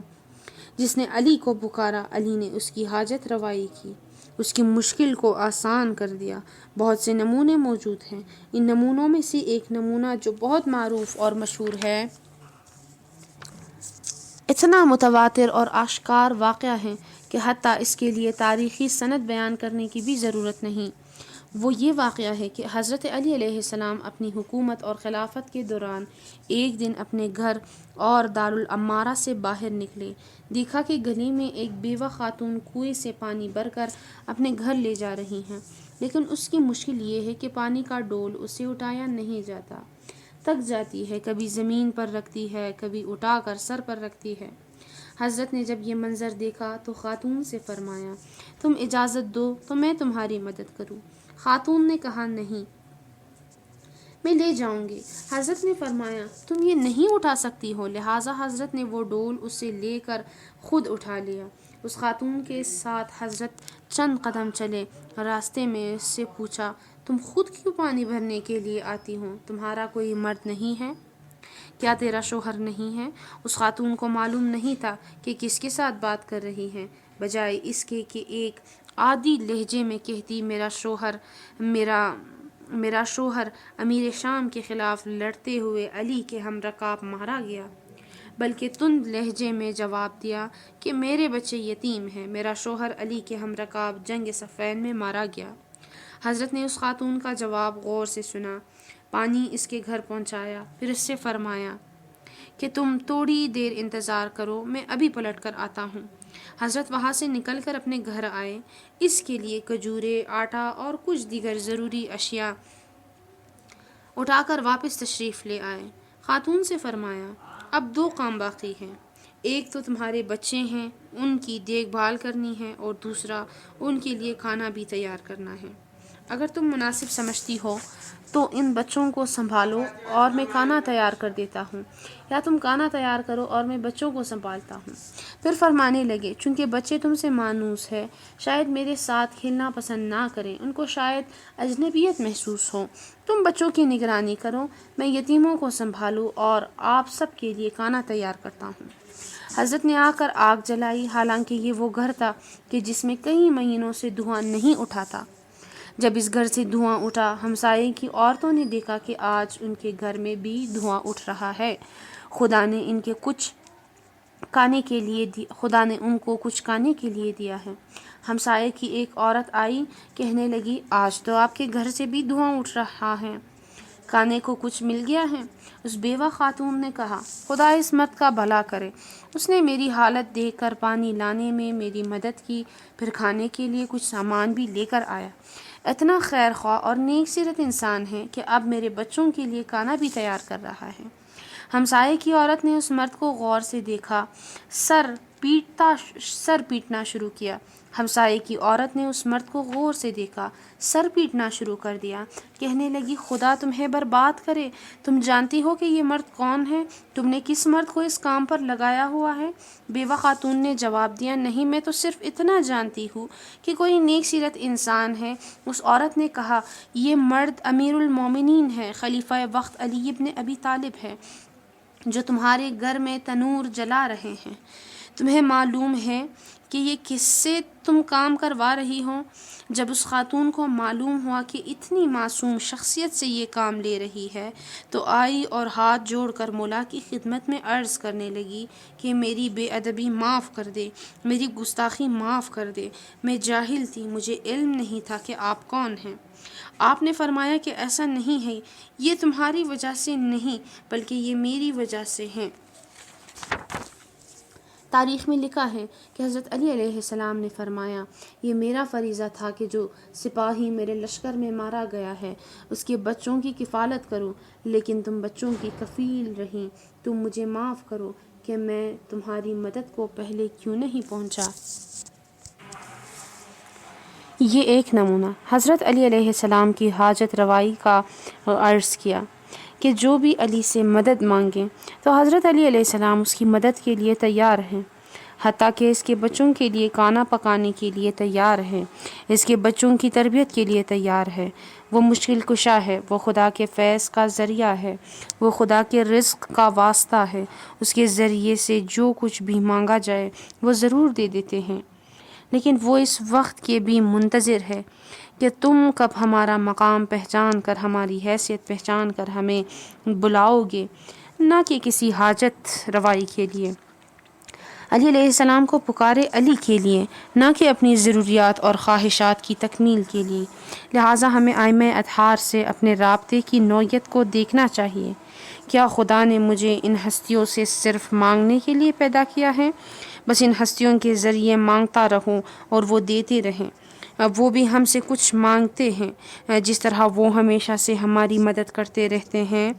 جس نے علی کو پکارا، علی نے اس کی حاجت روائی کی، اس کی مشکل کو آسان کر دیا۔ بہت سے نمونے موجود ہیں، ان نمونوں میں سے ایک نمونہ جو بہت معروف اور مشہور ہے، اتنا متواتر اور آشکار واقعہ ہے کہ حتیٰ اس کے لیے تاریخی سند بیان کرنے کی بھی ضرورت نہیں۔ وہ یہ واقعہ ہے کہ حضرت علی علیہ السلام اپنی حکومت اور خلافت کے دوران ایک دن اپنے گھر اور دارالعمارہ سے باہر نکلے، دیکھا کہ گلی میں ایک بیوہ خاتون کنویں سے پانی بھر کر اپنے گھر لے جا رہی ہیں، لیکن اس کی مشکل یہ ہے کہ پانی کا ڈول اسے اٹھایا نہیں جاتا، تھک جاتی ہے، کبھی زمین پر رکھتی ہے، کبھی اٹھا کر سر پر رکھتی ہے۔ حضرت نے جب یہ منظر دیکھا تو خاتون سے فرمایا، تم اجازت دو تو میں تمہاری مدد کروں۔ خاتون نے کہا، نہیں، میں لے جاؤں گی۔ حضرت نے فرمایا، تم یہ نہیں اٹھا سکتی ہو۔ لہٰذا حضرت نے وہ ڈول اس سے لے کر خود اٹھا لیا۔ اس خاتون کے ساتھ حضرت چند قدم چلے، راستے میں اس سے پوچھا، تم خود کیوں پانی بھرنے کے لیے آتی ہو؟ تمہارا کوئی مرد نہیں ہے؟ کیا تیرا شوہر نہیں ہے؟ اس خاتون کو معلوم نہیں تھا کہ کس کے ساتھ بات کر رہی ہیں، بجائے اس کے کہ ایک عادی لہجے میں کہتی، میرا شوہر امیر شام کے خلاف لڑتے ہوئے علی کے ہم رکاب مارا گیا، بلکہ تند لہجے میں جواب دیا کہ میرے بچے یتیم ہیں، میرا شوہر علی کے ہم رکاب جنگ صفین میں مارا گیا۔ حضرت نے اس خاتون کا جواب غور سے سنا، پانی اس کے گھر پہنچایا، پھر اس سے فرمایا کہ تم تھوڑی دیر انتظار کرو، میں ابھی پلٹ کر آتا ہوں۔ حضرت وہاں سے نکل کر اپنے گھر آئے، اس کے لیے کھجورے، آٹا اور کچھ دیگر ضروری اشیاء اٹھا کر واپس تشریف لے آئے۔ خاتون سے فرمایا، اب دو کام باقی ہیں، ایک تو تمہارے بچے ہیں، ان کی دیکھ بھال کرنی ہے، اور دوسرا ان کے لیے کھانا بھی تیار کرنا ہے۔ اگر تم مناسب سمجھتی ہو تو ان بچوں کو سنبھالو اور میں کھانا تیار کر دیتا ہوں، یا تم کھانا تیار کرو اور میں بچوں کو سنبھالتا ہوں۔ پھر فرمانے لگے، چونکہ بچے تم سے مانوس ہے، شاید میرے ساتھ کھیلنا پسند نہ کریں، ان کو شاید اجنبیت محسوس ہو، تم بچوں کی نگرانی کرو، میں یتیموں کو سنبھالوں اور آپ سب کے لیے کھانا تیار کرتا ہوں۔ حضرت نے آ کر آگ جلائی، حالانکہ یہ وہ گھر تھا کہ جس میں کئی مہینوں سے دھواں نہیں اٹھا تھا۔ جب اس گھر سے دھواں اٹھا، ہمسائے کی عورتوں نے دیکھا کہ آج ان کے گھر میں بھی دھواں اٹھ رہا ہے۔ خدا نے ان کو کچھ کھانے کے لیے دیا ہے۔ ہمسائے کی ایک عورت آئی، کہنے لگی، آج تو آپ کے گھر سے بھی دھواں اٹھ رہا ہے، کھانے کو کچھ مل گیا ہے؟ اس بیوہ خاتون نے کہا، خدا اس مرد کا بھلا کرے، اس نے میری حالت دیکھ کر پانی لانے میں میری مدد کی، پھر کھانے کے لیے کچھ سامان بھی لے کر آیا۔ اتنا خیر خواہ اور نیک سیرت انسان ہے کہ اب میرے بچوں کے لیے کھانا بھی تیار کر رہا ہے۔ ہمسائے کی عورت نے اس مرد کو غور سے دیکھا، سر پیٹنا شروع کیا۔ ہمسائے کی عورت نے اس مرد کو غور سے دیکھا، سر پیٹنا شروع کر دیا، کہنے لگی، خدا تمہیں برباد کرے، تم جانتی ہو کہ یہ مرد کون ہے؟ تم نے کس مرد کو اس کام پر لگایا ہوا ہے؟ بیوہ خاتون نے جواب دیا، نہیں، میں تو صرف اتنا جانتی ہوں کہ کوئی نیک سیرت انسان ہے۔ اس عورت نے کہا، یہ مرد امیر المومنین ہے، خلیفہ وقت علی ابن ابی طالب ہے، جو تمہارے گھر میں تنور جلا رہے ہیں۔ تمہیں معلوم ہے کہ یہ کس سے تم کام کروا رہی ہو؟ جب اس خاتون کو معلوم ہوا کہ اتنی معصوم شخصیت سے یہ کام لے رہی ہے تو آئی اور ہاتھ جوڑ کر مولا کی خدمت میں عرض کرنے لگی کہ میری بے ادبی معاف کر دے، میری گستاخی معاف کر دے، میں جاہل تھی، مجھے علم نہیں تھا کہ آپ کون ہیں۔ آپ نے فرمایا کہ ایسا نہیں ہے، یہ تمہاری وجہ سے نہیں بلکہ یہ میری وجہ سے ہیں۔ تاریخ میں لکھا ہے کہ حضرت علی علیہ السلام نے فرمایا، یہ میرا فریضہ تھا کہ جو سپاہی میرے لشکر میں مارا گیا ہے اس کے بچوں کی کفالت کروں، لیکن تم بچوں کی کفیل رہیں، تم مجھے معاف کرو کہ میں تمہاری مدد کو پہلے کیوں نہیں پہنچا۔ یہ ایک نمونہ حضرت علی علیہ السلام کی حاجت روائی کا عرض کیا کہ جو بھی علی سے مدد مانگیں تو حضرت علی علیہ السلام اس کی مدد کے لیے تیار ہیں، حتیٰ کہ اس کے بچوں کے لیے کھانا پکانے کے لیے تیار ہے، اس کے بچوں کی تربیت کے لیے تیار ہے۔ وہ مشکل کشا ہے، وہ خدا کے فیض کا ذریعہ ہے، وہ خدا کے رزق کا واسطہ ہے، اس کے ذریعے سے جو کچھ بھی مانگا جائے وہ ضرور دے دیتے ہیں، لیکن وہ اس وقت کے بھی منتظر ہے کہ تم کب ہمارا مقام پہچان کر، ہماری حیثیت پہچان کر ہمیں بلاؤ گے، نہ کہ کسی حاجت روائی کے لیے۔ علی علیہ السلام کو پکارے علی کے لیے، نہ کہ اپنی ضروریات اور خواہشات کی تکمیل کے لیے۔ لہٰذا ہمیں ائمہ اطہار سے اپنے رابطے کی نوعیت کو دیکھنا چاہیے۔ کیا خدا نے مجھے ان ہستیوں سے صرف مانگنے کے لیے پیدا کیا ہے؟ بس ان ہستیوں کے ذریعے مانگتا رہوں اور وہ دیتے رہیں۔ وہ بھی ہم سے کچھ مانگتے ہیں، جس طرح وہ ہمیشہ سے ہماری مدد کرتے رہتے ہیں۔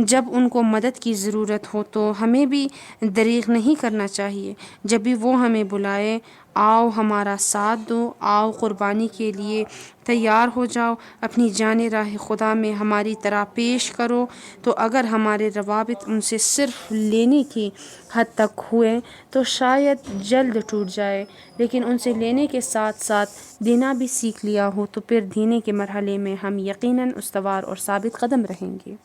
جب ان کو مدد کی ضرورت ہو تو ہمیں بھی دریغ نہیں کرنا چاہیے۔ جب بھی وہ ہمیں بلائے، آؤ ہمارا ساتھ دو، آؤ قربانی کے لیے تیار ہو جاؤ، اپنی جان راہ خدا میں ہماری طرح پیش کرو۔ تو اگر ہمارے روابط ان سے صرف لینے کی حد تک ہوئے تو شاید جلد ٹوٹ جائے، لیکن ان سے لینے کے ساتھ ساتھ دینا بھی سیکھ لیا ہو تو پھر دینے کے مرحلے میں ہم یقیناً استوار اور ثابت قدم رہیں گے۔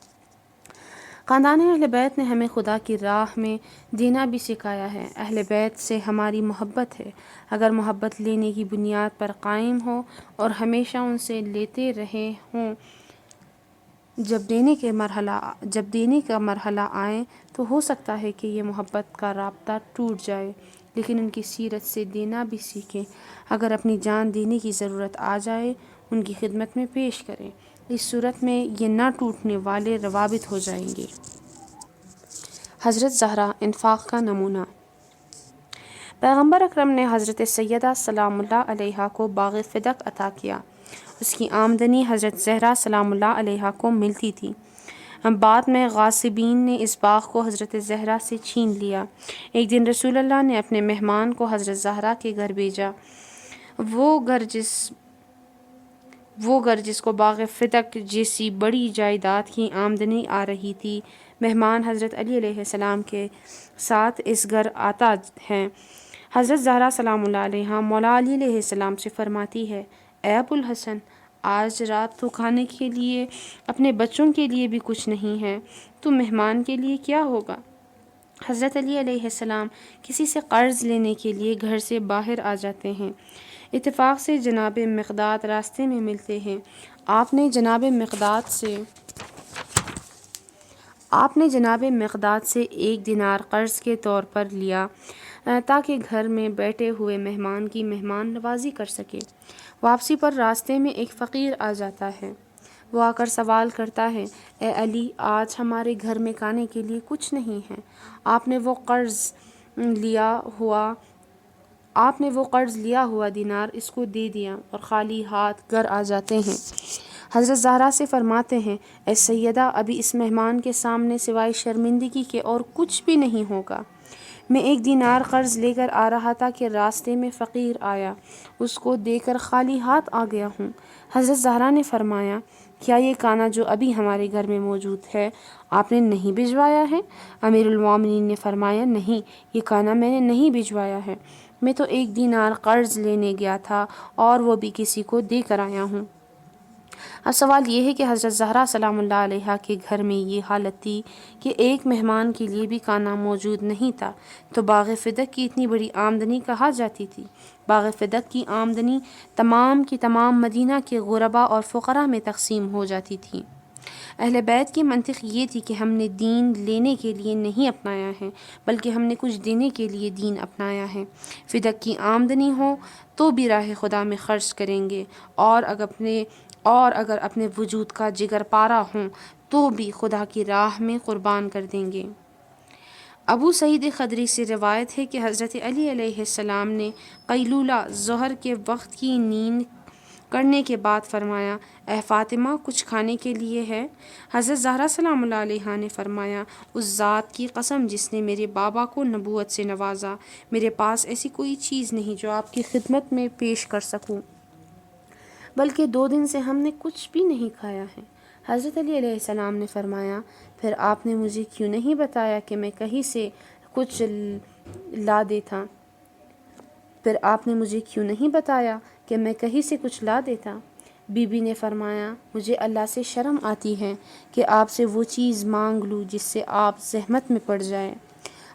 خاندان اہل بیت نے ہمیں خدا کی راہ میں دینا بھی سکھایا ہے۔ اہل بیت سے ہماری محبت ہے۔ اگر محبت لینے کی بنیاد پر قائم ہو اور ہمیشہ ان سے لیتے رہے ہوں، جب دینے کا مرحلہ آئے تو ہو سکتا ہے کہ یہ محبت کا رابطہ ٹوٹ جائے، لیکن ان کی سیرت سے دینا بھی سیکھیں۔ اگر اپنی جان دینے کی ضرورت آ جائے، ان کی خدمت میں پیش کریں۔ اس صورت میں یہ نہ ٹوٹنے والے روابط ہو جائیں گے۔ حضرت زہرا انفاق کا نمونہ۔ پیغمبر اکرم نے حضرت سیدہ سلام اللہ علیہا کو باغ فدق عطا کیا۔ اس کی آمدنی حضرت زہرا سلام اللہ علیہا کو ملتی تھی۔ بعد میں غاصبین نے اس باغ کو حضرت زہرا سے چھین لیا۔ ایک دن رسول اللہ نے اپنے مہمان کو حضرت زہرا کے گھر بھیجا۔ وہ گھر جس کو باغ فدق جیسی بڑی جائیداد کی آمدنی آ رہی تھی، مہمان حضرت علی علیہ السلام کے ساتھ اس گھر آتا ہے۔ حضرت زہرا سلام اللہ علیہا مولا علی علیہ السلام سے فرماتی ہے، اے ابو الحسن، آج رات تو کھانے کے لیے اپنے بچوں کے لیے بھی کچھ نہیں ہے، تو مہمان کے لیے کیا ہوگا؟ حضرت علی علیہ السلام کسی سے قرض لینے کے لیے گھر سے باہر آ جاتے ہیں۔ اتفاق سے جناب مقداد راستے میں ملتے ہیں۔ آپ نے جناب مقداد سے 1 دینار قرض کے طور پر لیا تاکہ گھر میں بیٹھے ہوئے مہمان کی مہمان نوازی کر سکے۔ واپسی پر راستے میں ایک فقیر آ جاتا ہے۔ وہ آ کر سوال کرتا ہے، اے علی، آج ہمارے گھر میں کھانے کے لیے کچھ نہیں ہے۔ آپ نے وہ قرض لیا ہوا دینار اس کو دے دیا اور خالی ہاتھ گھر آ جاتے ہیں۔ حضرت زہرا سے فرماتے ہیں، اے سیدہ، ابھی اس مہمان کے سامنے سوائے شرمندگی کے اور کچھ بھی نہیں ہوگا۔ میں 1 دینار قرض لے کر آ رہا تھا کہ راستے میں فقیر آیا، اس کو دے کر خالی ہاتھ آ گیا ہوں۔ حضرت زہرا نے فرمایا، کیا یہ کھانا جو ابھی ہمارے گھر میں موجود ہے آپ نے نہیں بھجوایا ہے؟ امیر المومنین نے فرمایا، نہیں، یہ کھانا میں نے نہیں بھجوایا ہے، میں تو 1 دینار قرض لینے گیا تھا اور وہ بھی کسی کو دے کر آیا ہوں۔ اب سوال یہ ہے کہ حضرت زہرا سلام اللہ علیہا کے گھر میں یہ حالت تھی کہ ایک مہمان کے لیے بھی کھانا موجود نہیں تھا، تو باغ فدق کی اتنی بڑی آمدنی کہاں جاتی تھی؟ باغ فدق کی آمدنی تمام کی تمام مدینہ کے غرباء اور فقراء میں تقسیم ہو جاتی تھی۔ اہل بیت کی منطق یہ تھی کہ ہم نے دین لینے کے لیے نہیں اپنایا ہے، بلکہ ہم نے کچھ دینے کے لیے دین اپنایا ہے۔ فدق کی آمدنی ہو تو بھی راہ خدا میں خرچ کریں گے، اور اگر اپنے وجود کا جگر پارا ہوں تو بھی خدا کی راہ میں قربان کر دیں گے۔ ابو سعید خدری سے روایت ہے کہ حضرت علی علیہ السلام نے قیلولہ ظہر کے وقت کی نیند کرنے کے بعد فرمایا، اے فاطمہ، کچھ کھانے کے لیے ہے؟ حضرت زہرا سلام اللہ علیہا نے فرمایا، اس ذات کی قسم جس نے میرے بابا کو نبوت سے نوازا، میرے پاس ایسی کوئی چیز نہیں جو آپ کی خدمت میں پیش کر سکوں۔ بلکہ 2 دن سے ہم نے کچھ بھی نہیں کھایا ہے۔ حضرت علی علیہ السلام نے فرمایا، پھر آپ نے مجھے کیوں نہیں بتایا کہ میں کہیں سے کچھ لا دیتا؟ پھر آپ نے مجھے کیوں نہیں بتایا کہ میں کہیں سے کچھ لا دیتا؟ بی بی نے فرمایا، مجھے اللہ سے شرم آتی ہے کہ آپ سے وہ چیز مانگ لوں جس سے آپ زحمت میں پڑ جائیں۔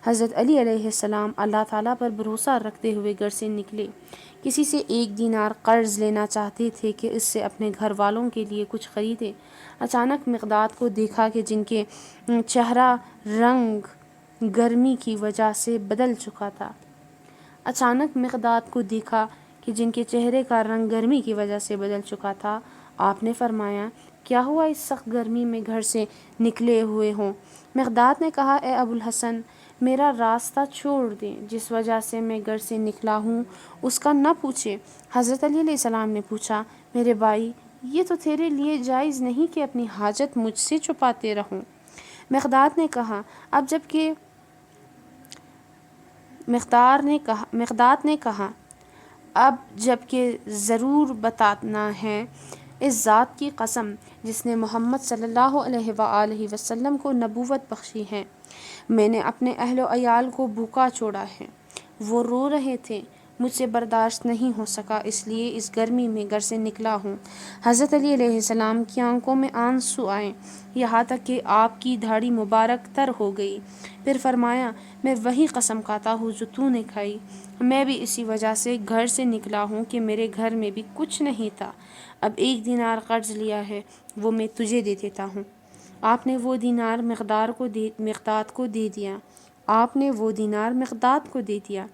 حضرت علی علیہ السلام اللہ تعالیٰ پر بھروسہ رکھتے ہوئے گھر سے نکلے۔ کسی سے 1 دینار قرض لینا چاہتے تھے کہ اس سے اپنے گھر والوں کے لیے کچھ خریدے۔ اچانک مقداد کو دیکھا کہ جن کے چہرہ رنگ گرمی کی وجہ سے بدل چکا تھا۔ اچانک مقداد کو دیکھا کہ جن کے چہرے کا رنگ گرمی کی وجہ سے بدل چکا تھا۔ آپ نے فرمایا، کیا ہوا اس سخت گرمی میں گھر سے نکلے ہوئے ہوں؟ مقداد نے کہا، اے ابو الحسن، میرا راستہ چھوڑ دیں، جس وجہ سے میں گھر سے نکلا ہوں اس کا نہ پوچھے۔ حضرت علی علیہ السلام نے پوچھا، میرے بھائی، یہ تو تیرے لیے جائز نہیں کہ اپنی حاجت مجھ سے چھپاتے رہوں۔ مقداد نے کہا، اب جب کہ ضرور بتانا ہے، اس ذات کی قسم جس نے محمد صلی اللہ علیہ وآلہ وسلم کو نبوت بخشی ہے، میں نے اپنے اہل و عیال کو بھوکا چھوڑا ہے۔ وہ رو رہے تھے، مجھ سے برداشت نہیں ہو سکا، اس لیے اس گرمی میں گھر سے نکلا ہوں۔ حضرت علی علیہ السلام کی آنکھوں میں آنسو آئے، یہاں تک کہ آپ کی داڑھی مبارک تر ہو گئی۔ پھر فرمایا، میں وہی قسم کھاتا ہوں جو تو نے کھائی، میں بھی اسی وجہ سے گھر سے نکلا ہوں کہ میرے گھر میں بھی کچھ نہیں تھا۔ اب 1 دینار قرض لیا ہے، وہ میں تجھے دے دیتا ہوں۔ آپ نے وہ دینار مقداد کو دے دیا۔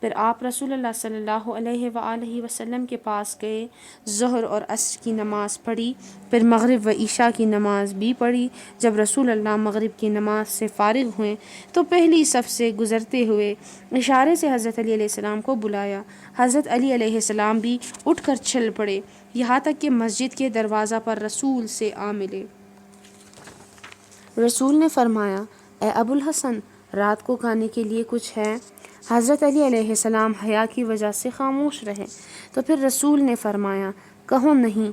پھر آپ رسول اللہ صلی اللہ علیہ وآلہ وسلم کے پاس گئے، ظہر اور عصر کی نماز پڑھی، پھر مغرب و عشاء کی نماز بھی پڑھی۔ جب رسول اللہ مغرب کی نماز سے فارغ ہوئے تو پہلی صف سے گزرتے ہوئے اشارے سے حضرت علی علیہ السلام کو بلایا۔ حضرت علی علیہ السلام بھی اٹھ کر چل پڑے، یہاں تک کہ مسجد کے دروازہ پر رسول سے آ ملے۔ رسول نے فرمایا، اے ابو الحسن، رات کو کھانے کے لیے کچھ ہے؟ حضرت علی علیہ السلام حیا کی وجہ سے خاموش رہے، تو پھر رسول نے فرمایا، کہو نہیں،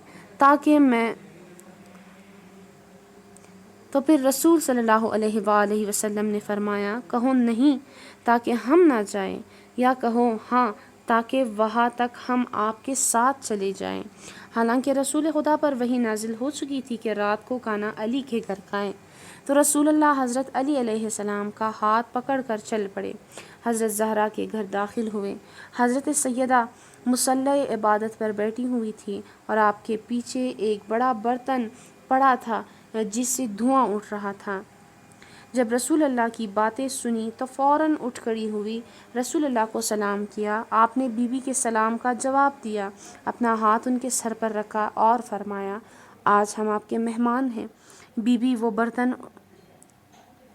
تو پھر رسول صلی اللہ علیہ وآلہ وسلم نے فرمایا، کہو نہیں تاکہ ہم نہ جائیں، یا کہو ہاں تاکہ وہاں تک ہم آپ کے ساتھ چلے جائیں۔ حالانکہ رسول خدا پر وحی نازل ہو چکی تھی کہ رات کو کھانا علی کے گھر کھائیں، تو رسول اللہ حضرت علی علیہ السلام کا ہاتھ پکڑ کر چل پڑے، حضرت زہرا کے گھر داخل ہوئے۔ حضرت سیدہ مصلی عبادت پر بیٹھی ہوئی تھی اور آپ کے پیچھے ایک بڑا برتن پڑا تھا جس سے دھواں اٹھ رہا تھا۔ جب رسول اللہ کی باتیں سنی تو فوراً اٹھ کھڑی ہوئی، رسول اللہ کو سلام کیا۔ آپ نے بی بی کے سلام کا جواب دیا، اپنا ہاتھ ان کے سر پر رکھا اور فرمایا، آج ہم آپ کے مہمان ہیں۔ بی بی وہ برتن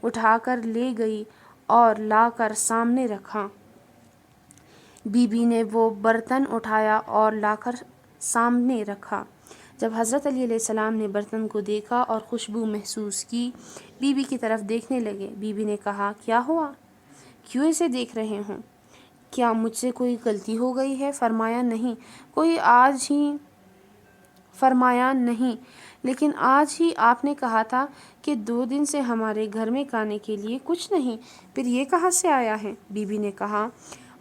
اٹھا کر لے گئی اور لا کر سامنے رکھا۔ بی بی نے وہ برتن اٹھایا اور لا کر سامنے رکھا۔ جب حضرت علی علیہ السلام نے برتن کو دیکھا اور خوشبو محسوس کی، بی بی کی طرف دیکھنے لگے۔ بی بی نے کہا، کیا ہوا؟ کیوں اسے دیکھ رہے ہوں؟ کیا مجھ سے کوئی غلطی ہو گئی ہے؟ فرمایا نہیں، لیکن آج ہی آپ نے کہا تھا کہ 2 دن سے ہمارے گھر میں کھانے کے لیے کچھ نہیں، پھر یہ کہاں سے آیا ہے؟ بی بی نے کہا،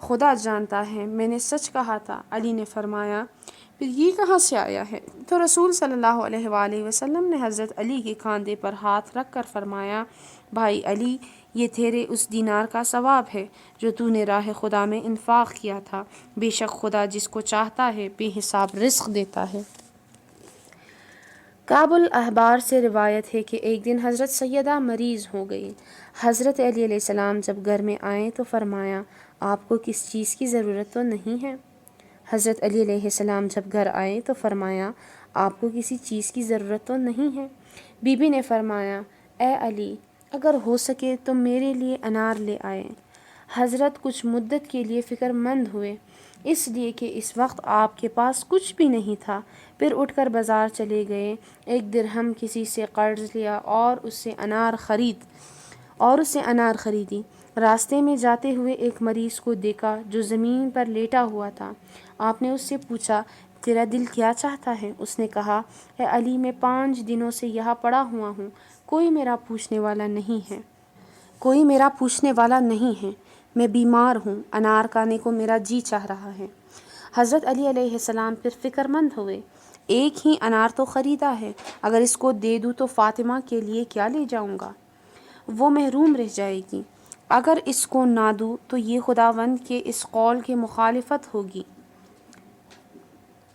خدا جانتا ہے، میں نے سچ کہا تھا۔ علی نے فرمایا، پھر یہ کہاں سے آیا ہے؟ تو رسول صلی اللہ علیہ وآلہ وسلم نے حضرت علی کے کاندھے پر ہاتھ رکھ کر فرمایا، بھائی علی، یہ تیرے اس دینار کا ثواب ہے جو تو نے راہ خدا میں انفاق کیا تھا، بے شک خدا جس کو چاہتا ہے بے حساب رزق دیتا ہے۔ کعب الاحبار سے روایت ہے کہ ایک دن حضرت سیدہ مریض ہو گئی۔ حضرت علی علیہ السلام جب گھر میں آئے تو فرمایا، آپ کو کسی چیز کی ضرورت تو نہیں ہے؟ حضرت علی علیہ السلام جب گھر آئے تو فرمایا، آپ کو کسی چیز کی ضرورت تو نہیں ہے؟ بی بی نے فرمایا، اے علی، اگر ہو سکے تو میرے لیے انار لے آئیں۔ حضرت کچھ مدت کے لیے فکر مند ہوئے، اس لیے کہ اس وقت آپ کے پاس کچھ بھی نہیں تھا۔ پھر اٹھ کر بازار چلے گئے، 1 درہم کسی سے قرض لیا اور اس سے انار خریدی۔ راستے میں جاتے ہوئے ایک مریض کو دیکھا جو زمین پر لیٹا ہوا تھا۔ آپ نے اس سے پوچھا، تیرا دل کیا چاہتا ہے؟ اس نے کہا، اے علی، میں 5 دنوں سے یہاں پڑا ہوا ہوں، کوئی میرا پوچھنے والا نہیں ہے، میں بیمار ہوں، انار کھانے کو میرا جی چاہ رہا ہے۔ حضرت علی علیہ السلام پھر فکر مند ہوئے، ایک ہی انار تو خریدا ہے، اگر اس کو دے دوں تو فاطمہ کے لیے کیا لے جاؤں گا؟ وہ محروم رہ جائے گی۔ اگر اس کو نہ دوں تو یہ خداوند کے اس قول کے مخالفت ہوگی،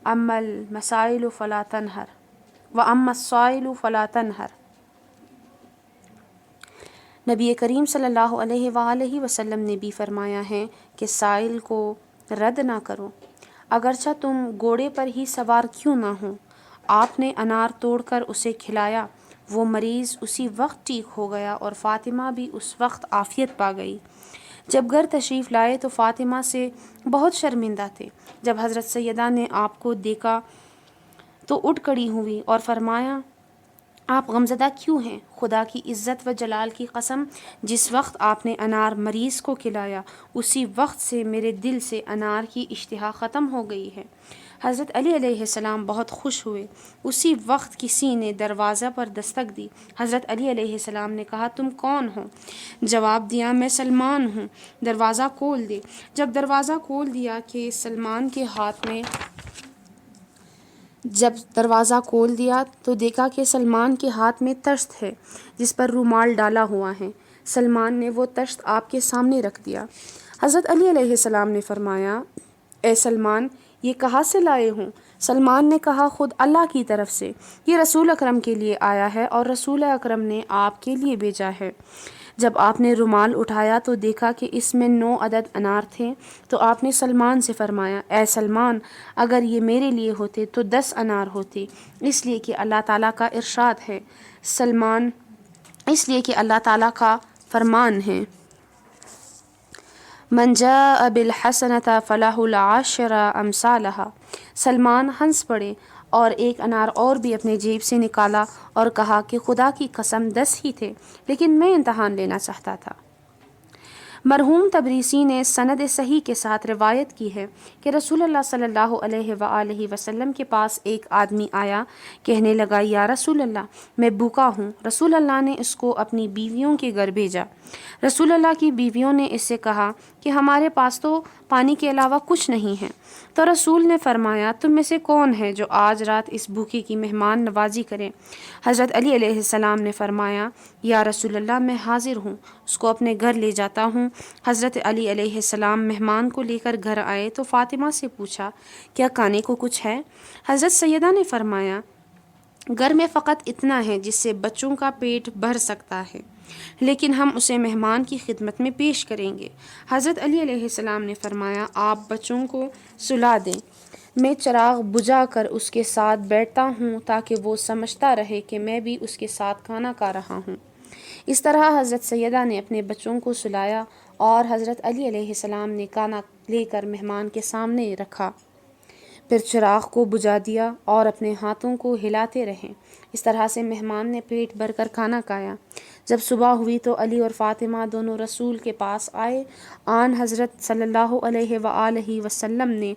اما المسائل فلا تنہر واما السائل فلا تنہر۔ نبی کریم صلی اللہ علیہ وآلہ وسلم نے بھی فرمایا ہے کہ سائل کو رد نہ کرو، اگرچہ تم گھوڑے پر ہی سوار کیوں نہ ہو۔ آپ نے انار توڑ کر اسے کھلایا، وہ مریض اسی وقت ٹھیک ہو گیا اور فاطمہ بھی اس وقت عافیت پا گئی۔ جب گھر تشریف لائے تو فاطمہ سے بہت شرمندہ تھے۔ جب حضرت سیدہ نے آپ کو دیکھا تو اٹھ کھڑی ہوئی اور فرمایا، آپ غمزدہ کیوں ہیں؟ خدا کی عزت و جلال کی قسم، جس وقت آپ نے انار مریض کو کھلایا اسی وقت سے میرے دل سے انار کی اشتہا ختم ہو گئی ہے۔ حضرت علی علیہ السلام بہت خوش ہوئے۔ اسی وقت کسی نے دروازہ پر دستک دی۔ حضرت علی علیہ السلام نے کہا، تم کون ہو؟ جواب دیا، میں سلمان ہوں، دروازہ کھول دے۔ جب دروازہ کھول دیا تو دیکھا کہ سلمان کے ہاتھ میں تشت ہے جس پر رومال ڈالا ہوا ہے۔ سلمان نے وہ تشت آپ کے سامنے رکھ دیا۔ حضرت علی علیہ السلام نے فرمایا، اے سلمان، یہ کہاں سے لائے ہوں؟ سلمان نے کہا، خود اللہ کی طرف سے، یہ رسول اکرم کے لیے آیا ہے اور رسول اکرم نے آپ کے لیے بھیجا ہے۔ جب آپ نے رومال اٹھایا تو دیکھا کہ اس میں 9 عدد انار تھے، تو آپ نے سلمان سے فرمایا، اے سلمان، اگر یہ میرے لیے ہوتے تو 10 انار ہوتے، اس لیے کہ اللہ تعالیٰ کا ارشاد ہے، اللہ تعالیٰ کا فرمان ہے، من جاء بالحسنة فله العشر امثالها۔ سلمان ہنس پڑے اور ایک انار اور بھی اپنے جیب سے نکالا اور کہا کہ خدا کی قسم 10 ہی تھے، لیکن میں امتحان لینا چاہتا تھا۔ مرحوم تبریسی نے سند صحیح کے ساتھ روایت کی ہے کہ رسول اللہ صلی اللہ علیہ وآلہ وسلم کے پاس ایک آدمی آیا، کہنے لگا، یا رسول اللہ، میں بھوکا ہوں۔ رسول اللہ نے اس کو اپنی بیویوں کے گھر بھیجا۔ رسول اللہ کی بیویوں نے اس سے کہا کہ ہمارے پاس تو پانی کے علاوہ کچھ نہیں ہے۔ تو رسول نے فرمایا، تم میں سے کون ہے جو آج رات اس بھوکے کی مہمان نوازی کرے؟ حضرت علی علیہ السلام نے فرمایا، یا رسول اللہ، میں حاضر ہوں، اس کو اپنے گھر لے جاتا ہوں۔ حضرت علی علیہ السلام مہمان کو لے کر گھر آئے تو فاطمہ سے پوچھا، کیا کھانے کو کچھ ہے؟ حضرت سیدہ نے فرمایا، گھر میں فقط اتنا ہے جس سے بچوں کا پیٹ بھر سکتا ہے، لیکن ہم اسے مہمان کی خدمت میں پیش کریں گے۔ حضرت علی علیہ السلام نے فرمایا، آپ بچوں کو سلا دیں، میں چراغ بجھا کر اس کے ساتھ بیٹھتا ہوں تاکہ وہ سمجھتا رہے کہ میں بھی اس کے ساتھ کھانا کھا رہا ہوں۔ اس طرح حضرت سیدہ نے اپنے بچوں کو سلایا اور حضرت علی علیہ السلام نے کھانا لے کر مہمان کے سامنے رکھا، پھر چراغ کو بجھا دیا اور اپنے ہاتھوں کو ہلاتے رہے۔ اس طرح سے مہمان نے پیٹ بھر کر کھانا کھایا۔ جب صبح ہوئی تو علی اور فاطمہ دونوں رسول کے پاس آئے۔ آن حضرت صلی اللہ علیہ وآلہ وسلم نے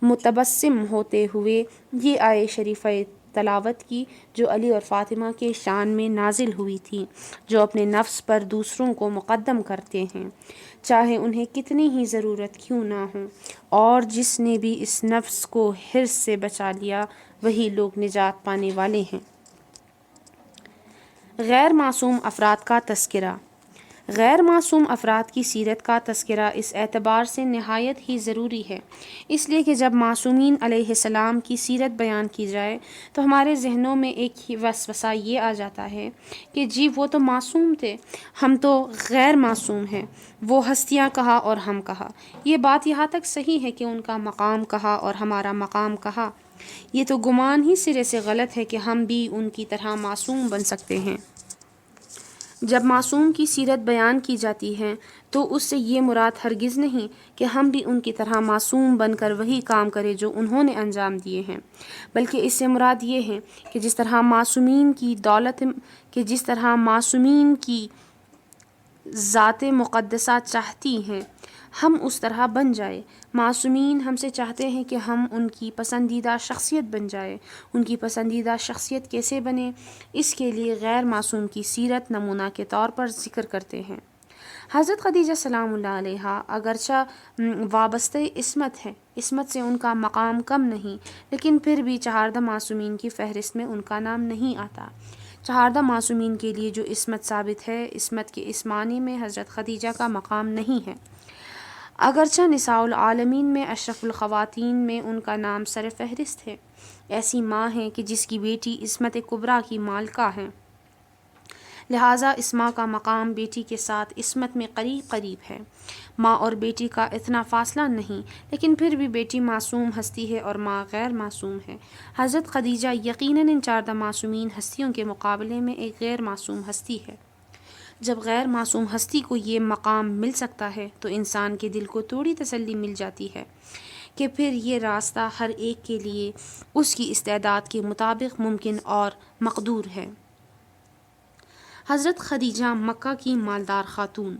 متبسم ہوتے ہوئے یہ آیے شریفہ تلاوت کی جو علی اور فاطمہ کے شان میں نازل ہوئی تھی، جو اپنے نفس پر دوسروں کو مقدم کرتے ہیں، چاہے انہیں کتنی ہی ضرورت کیوں نہ ہو، اور جس نے بھی اس نفس کو حرص سے بچا لیا وہی لوگ نجات پانے والے ہیں۔ غیر معصوم افراد کا تذکرہ۔ غیر معصوم افراد کی سیرت کا تذکرہ اس اعتبار سے نہایت ہی ضروری ہے، اس لیے کہ جب معصومین علیہ السلام کی سیرت بیان کی جائے تو ہمارے ذہنوں میں ایک ہی وسوسہ یہ آ جاتا ہے کہ جی وہ تو معصوم تھے، ہم تو غیر معصوم ہیں، وہ ہستیاں کہا اور ہم کہا۔ یہ بات یہاں تک صحیح ہے کہ ان کا مقام کہا اور ہمارا مقام کہا، یہ تو گمان ہی سرے سے غلط ہے کہ ہم بھی ان کی طرح معصوم بن سکتے ہیں۔ جب معصوم کی سیرت بیان کی جاتی ہے تو اس سے یہ مراد ہرگز نہیں کہ ہم بھی ان کی طرح معصوم بن کر وہی کام کریں جو انہوں نے انجام دیے ہیں، بلکہ اس سے مراد یہ ہے کہ جس طرح معصومین کی ذات مقدسہ چاہتی ہیں ہم اس طرح بن جائے۔ معصومین ہم سے چاہتے ہیں کہ ہم ان کی پسندیدہ شخصیت بن جائے۔ ان کی پسندیدہ شخصیت کیسے بنے، اس کے لیے غیر معصوم کی سیرت نمونہ کے طور پر ذکر کرتے ہیں۔ حضرت خدیجہ سلام اللہ علیہا اگرچہ وابستہ عصمت ہے، عصمت سے ان کا مقام کم نہیں، لیکن پھر بھی چہاردہ معصومین کی فہرست میں ان کا نام نہیں آتا۔ چہاردہ معصومین کے لیے جو عصمت ثابت ہے، عصمت کے اس معنی میں حضرت خدیجہ کا مقام نہیں ہے۔ اگرچہ نساء العالمین میں اشرف الخواتین میں ان کا نام سر فہرست ہے، ایسی ماں ہے کہ جس کی بیٹی عصمت کبریٰ کی مالکہ ہے، لہٰذا اس ماں کا مقام بیٹی کے ساتھ عصمت میں قریب قریب ہے۔ ماں اور بیٹی کا اتنا فاصلہ نہیں، لیکن پھر بھی بیٹی معصوم ہستی ہے اور ماں غیر معصوم ہے۔ حضرت خدیجہ یقیناً ان چاردہ معصومین ہستیوں کے مقابلے میں ایک غیر معصوم ہستی ہے۔ جب غیر معصوم ہستی کو یہ مقام مل سکتا ہے تو انسان کے دل کو تھوڑی تسلی مل جاتی ہے کہ پھر یہ راستہ ہر ایک کے لیے اس کی استعداد کے مطابق ممکن اور مقدور ہے۔ حضرت خدیجہ مکہ کی مالدار خاتون۔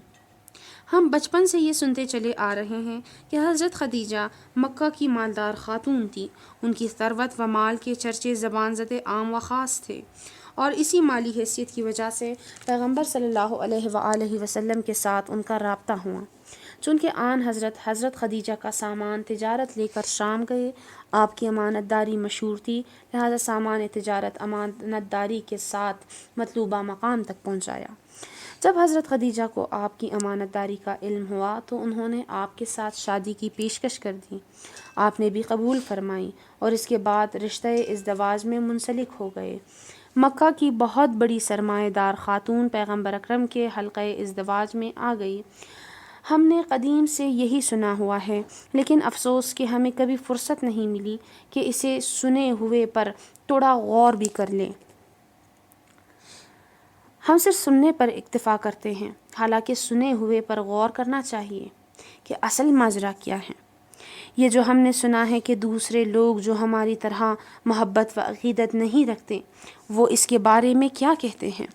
ہم بچپن سے یہ سنتے چلے آ رہے ہیں کہ حضرت خدیجہ مکہ کی مالدار خاتون تھی۔ ان کی ثروت و مال کے چرچے زبان زد عام و خاص تھے، اور اسی مالی حیثیت کی وجہ سے پیغمبر صلی اللہ علیہ وآلہ وسلم کے ساتھ ان کا رابطہ ہوا۔ چونکہ آن حضرت خدیجہ کا سامان تجارت لے کر شام گئے، آپ کی امانت داری مشہور تھی، لہذا سامان تجارت امانت داری کے ساتھ مطلوبہ مقام تک پہنچایا۔ جب حضرت خدیجہ کو آپ کی امانت داری کا علم ہوا تو انہوں نے آپ کے ساتھ شادی کی پیشکش کر دی۔ آپ نے بھی قبول فرمائی اور اس کے بعد رشتہ ازدواج میں منسلک ہو گئے۔ مکہ کی بہت بڑی سرمایہ دار خاتون پیغمبر اکرم کے حلقہ ازدواج میں آ گئی۔ ہم نے قدیم سے یہی سنا ہوا ہے، لیکن افسوس کہ ہمیں کبھی فرصت نہیں ملی کہ اسے سنے ہوئے پر تھوڑا غور بھی کر لیں۔ ہم صرف سننے پر اکتفا کرتے ہیں، حالانکہ سنے ہوئے پر غور کرنا چاہیے کہ اصل ماجرا کیا ہے۔ یہ جو ہم نے سنا ہے کہ دوسرے لوگ جو ہماری طرح محبت و عقیدت نہیں رکھتے، وہ اس کے بارے میں کیا کہتے ہیں؟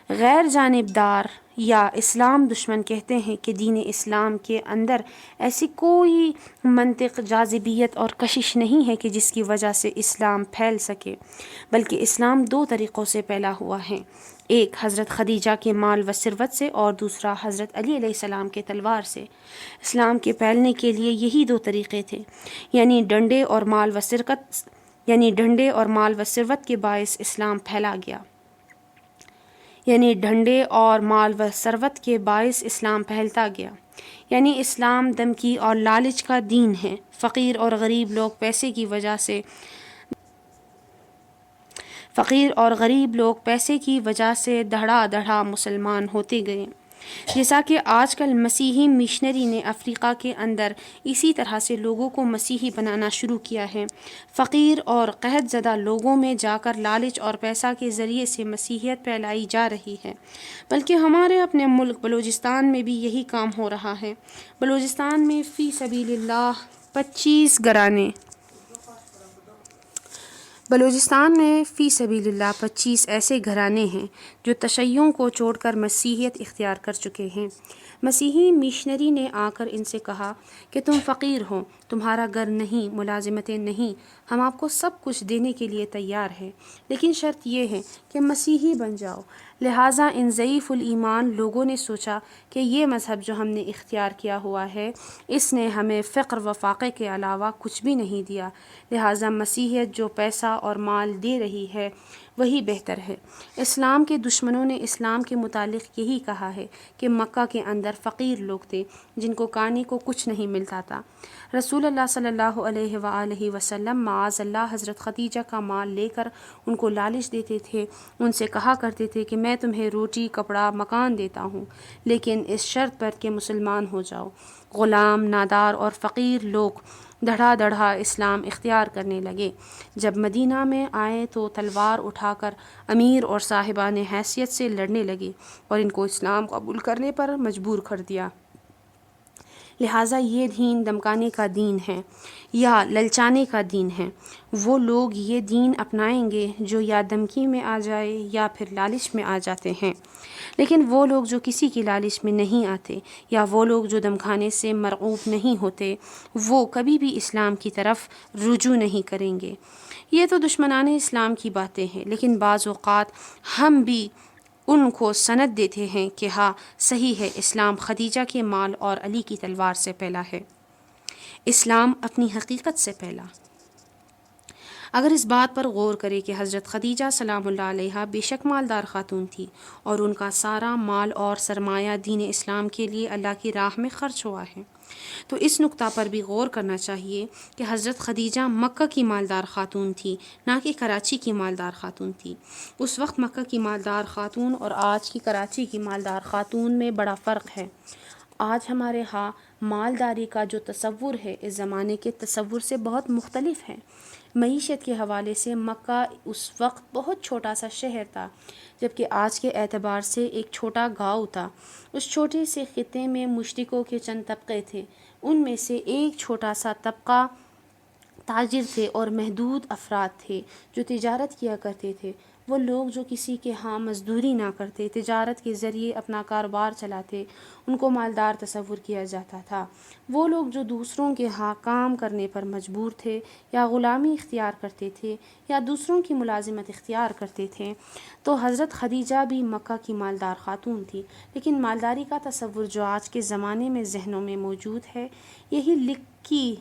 غیر جانبدار یا اسلام دشمن کہتے ہیں کہ دین اسلام کے اندر ایسی کوئی منطق، جاذبیت اور کشش نہیں ہے کہ جس کی وجہ سے اسلام پھیل سکے، بلکہ اسلام دو طریقوں سے پھیلا ہوا ہے، ایک حضرت خدیجہ کے مال و ثروت سے اور دوسرا حضرت علی علیہ السلام کے تلوار سے۔ اسلام کے پھیلنے کے لیے یہی دو طریقے تھے، یعنی ڈنڈے اور مال و ثروت کے باعث اسلام پھیلا گیا۔ پھیلتا گیا، یعنی اسلام دھمکی اور لالچ کا دین ہے۔ فقیر اور غریب لوگ پیسے کی وجہ سے دھڑا دھڑا مسلمان ہوتے گئے، جیسا کہ آج کل مسیحی مشنری نے افریقہ کے اندر اسی طرح سے لوگوں کو مسیحی بنانا شروع کیا ہے۔ فقیر اور قحط زدہ لوگوں میں جا کر لالچ اور پیسہ کے ذریعے سے مسیحیت پھیلائی جا رہی ہے، بلکہ ہمارے اپنے ملک بلوچستان میں بھی یہی کام ہو رہا ہے۔ بلوچستان میں فی سبیل اللہ 25 ایسے گھرانے ہیں جو تشیعوں کو چھوڑ کر مسیحیت اختیار کر چکے ہیں۔ مسیحی مشنری نے آ کر ان سے کہا کہ تم فقیر ہو، تمہارا گھر نہیں، ملازمتیں نہیں، ہم آپ کو سب کچھ دینے کے لیے تیار ہیں، لیکن شرط یہ ہے کہ مسیحی بن جاؤ۔ لہٰذا ان ضعیف الایمان لوگوں نے سوچا کہ یہ مذہب جو ہم نے اختیار کیا ہوا ہے، اس نے ہمیں فقر و فاقے کے علاوہ کچھ بھی نہیں دیا، لہٰذا مسیحیت جو پیسہ اور مال دے رہی ہے وہی بہتر ہے۔ اسلام کے دشمنوں نے اسلام کے متعلق یہی کہا ہے کہ مکہ کے اندر فقیر لوگ تھے جن کو کھانے کو کچھ نہیں ملتا تھا۔ رسول اللہ صلی اللہ علیہ وآلہ وسلم معاذ اللہ حضرت خدیجہ کا مال لے کر ان کو لالچ دیتے تھے، ان سے کہا کرتے تھے کہ میں تمہیں روٹی، کپڑا، مکان دیتا ہوں، لیکن اس شرط پر کہ مسلمان ہو جاؤ۔ غلام، نادار اور فقیر لوگ دھڑا دھڑا اسلام اختیار کرنے لگے۔ جب مدینہ میں آئے تو تلوار اٹھا کر امیر اور صاحبان حیثیت سے لڑنے لگے اور ان کو اسلام قبول کرنے پر مجبور کر دیا۔ لہٰذا یہ دین دمکانے کا دین ہے یا للچانے کا دین ہے۔ وہ لوگ یہ دین اپنائیں گے جو یا دھمکی میں آ جائے یا پھر لالچ میں آ جاتے ہیں، لیکن وہ لوگ جو کسی کی لالچ میں نہیں آتے یا وہ لوگ جو دمکانے سے مرعوب نہیں ہوتے، وہ کبھی بھی اسلام کی طرف رجوع نہیں کریں گے۔ یہ تو دشمنان اسلام کی باتیں ہیں، لیکن بعض اوقات ہم بھی ان کو سند دیتے ہیں کہ ہاں صحیح ہے، اسلام خدیجہ کے مال اور علی کی تلوار سے پھیلا ہے، اسلام اپنی حقیقت سے پھیلا۔ اگر اس بات پر غور کرے کہ حضرت خدیجہ سلام اللہ علیہا بے شک مالدار خاتون تھی اور ان کا سارا مال اور سرمایہ دین اسلام کے لیے اللہ کی راہ میں خرچ ہوا ہے، تو اس نقطہ پر بھی غور کرنا چاہیے کہ حضرت خدیجہ مکہ کی مالدار خاتون تھی، نہ کہ کراچی کی مالدار خاتون تھی۔ اس وقت مکہ کی مالدار خاتون اور آج کی کراچی کی مالدار خاتون میں بڑا فرق ہے۔ آج ہمارے ہاں مالداری کا جو تصور ہے اس زمانے کے تصور سے بہت مختلف ہے۔ معیشت کے حوالے سے مکہ اس وقت بہت چھوٹا سا شہر تھا، جبکہ آج کے اعتبار سے ایک چھوٹا گاؤں تھا۔ اس چھوٹے سے خطے میں مشرکوں کے چند طبقے تھے، ان میں سے ایک چھوٹا سا طبقہ تاجر تھے اور محدود افراد تھے جو تجارت کیا کرتے تھے۔ وہ لوگ جو کسی کے ہاں مزدوری نہ کرتے، تجارت کے ذریعے اپنا کاروبار چلاتے، ان کو مالدار تصور کیا جاتا تھا۔ وہ لوگ جو دوسروں کے ہاں کام کرنے پر مجبور تھے یا غلامی اختیار کرتے تھے یا دوسروں کی ملازمت اختیار کرتے تھے، تو حضرت خدیجہ بھی مکہ کی مالدار خاتون تھی۔ لیکن مالداری کا تصور جو آج کے زمانے میں ذہنوں میں موجود ہے، یہی لکھی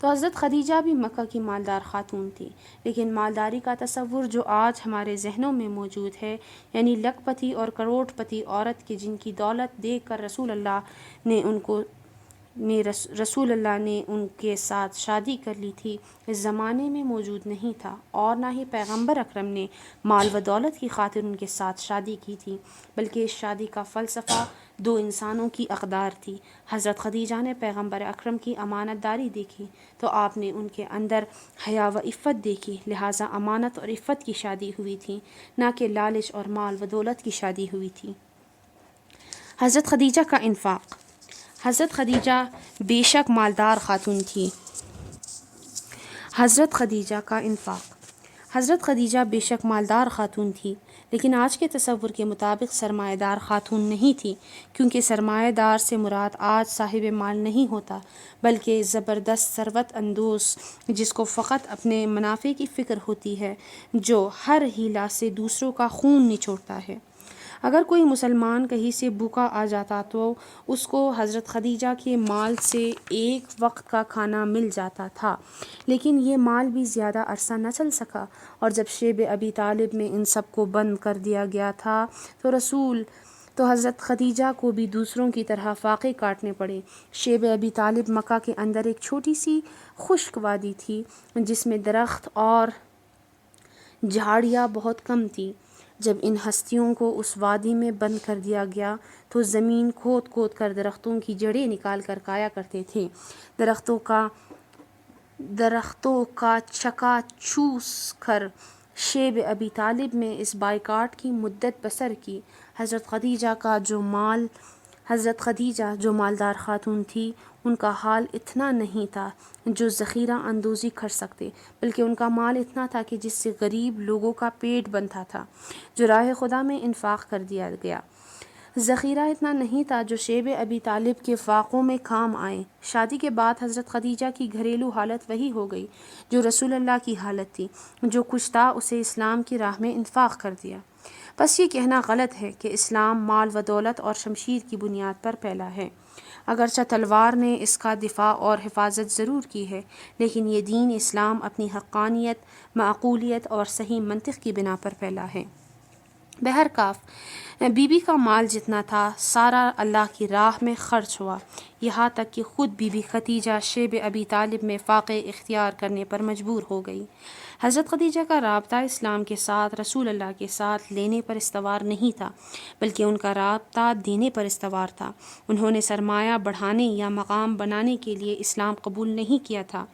تو حضرت خدیجہ بھی مکہ کی مالدار خاتون تھی، لیکن مالداری کا تصور جو آج ہمارے ذہنوں میں موجود ہے، یعنی لکھ پتی اور کروڑ پتی عورت کی جن کی دولت دیکھ کر رسول اللہ نے ان کے ساتھ شادی کر لی تھی، اس زمانے میں موجود نہیں تھا، اور نہ ہی پیغمبر اکرم نے مال و دولت کی خاطر ان کے ساتھ شادی کی تھی، بلکہ اس شادی کا فلسفہ دو انسانوں کی اقدار تھی۔ حضرت خدیجہ نے پیغمبر اکرم کی امانت داری دیکھی تو آپ نے ان کے اندر حیا و عفت دیکھی، لہٰذا امانت اور عفت کی شادی ہوئی تھی، نہ کہ لالچ اور مال و دولت کی شادی ہوئی تھی۔ حضرت خدیجہ کا انفاق۔ حضرت خدیجہ بے شک مالدار خاتون تھی۔ حضرت خدیجہ کا انفاق۔ حضرت خدیجہ بے شک مالدار خاتون تھی، لیکن آج کے تصور کے مطابق سرمایہ دار خاتون نہیں تھی، کیونکہ سرمایہ دار سے مراد آج صاحب مال نہیں ہوتا، بلکہ زبردست ثروت اندوز جس کو فقط اپنے منافع کی فکر ہوتی ہے، جو ہر ہیلا سے دوسروں کا خون نچوڑتا ہے۔ اگر کوئی مسلمان کہیں سے بھوکا آ جاتا تو اس کو حضرت خدیجہ کے مال سے ایک وقت کا کھانا مل جاتا تھا، لیکن یہ مال بھی زیادہ عرصہ نہ چل سکا، اور جب شیب ابی طالب میں ان سب کو بند کر دیا گیا تھا تو حضرت خدیجہ کو بھی دوسروں کی طرح فاقے کاٹنے پڑے۔ شیب ابی طالب مکہ کے اندر ایک چھوٹی سی خشک وادی تھی جس میں درخت اور جھاڑیاں بہت کم تھی۔ جب ان ہستیوں کو اس وادی میں بند کر دیا گیا تو زمین کھود کھود کر درختوں کی جڑیں نکال کر کھایا کرتے تھے، درختوں کا چکا چوس کر شیب ابی طالب میں اس بائیکاٹ کی مدت بسر کی۔ حضرت خدیجہ جو مالدار خاتون تھی، ان کا حال اتنا نہیں تھا جو ذخیرہ اندوزی کر سکتے، بلکہ ان کا مال اتنا تھا کہ جس سے غریب لوگوں کا پیٹ بنتا تھا، جو راہ خدا میں انفاق کر دیا گیا۔ ذخیرہ اتنا نہیں تھا جو شیب ابی طالب کے فاقوں میں کام آئے۔ شادی کے بعد حضرت خدیجہ کی گھریلو حالت وہی ہو گئی جو رسول اللہ کی حالت تھی، جو کچھ تھا اسے اسلام کی راہ میں انفاق کر دیا۔ بس یہ کہنا غلط ہے کہ اسلام مال و دولت اور شمشیر کی بنیاد پر پھیلا ہے۔ اگرچہ تلوار نے اس کا دفاع اور حفاظت ضرور کی ہے، لیکن یہ دین اسلام اپنی حقانیت، معقولیت اور صحیح منطق کی بنا پر پھیلا ہے۔ بہرکاف بی بی کا مال جتنا تھا سارا اللہ کی راہ میں خرچ ہوا، یہاں تک کہ خود بی بی خدیجہ شیب ابی طالب میں فاقے اختیار کرنے پر مجبور ہو گئی۔ حضرت خدیجہ کا رابطہ اسلام کے ساتھ، رسول اللہ کے ساتھ لینے پر استوار نہیں تھا، بلکہ ان کا رابطہ دینے پر استوار تھا۔ انہوں نے سرمایہ بڑھانے یا مقام بنانے کے لیے اسلام قبول نہیں کیا تھا۔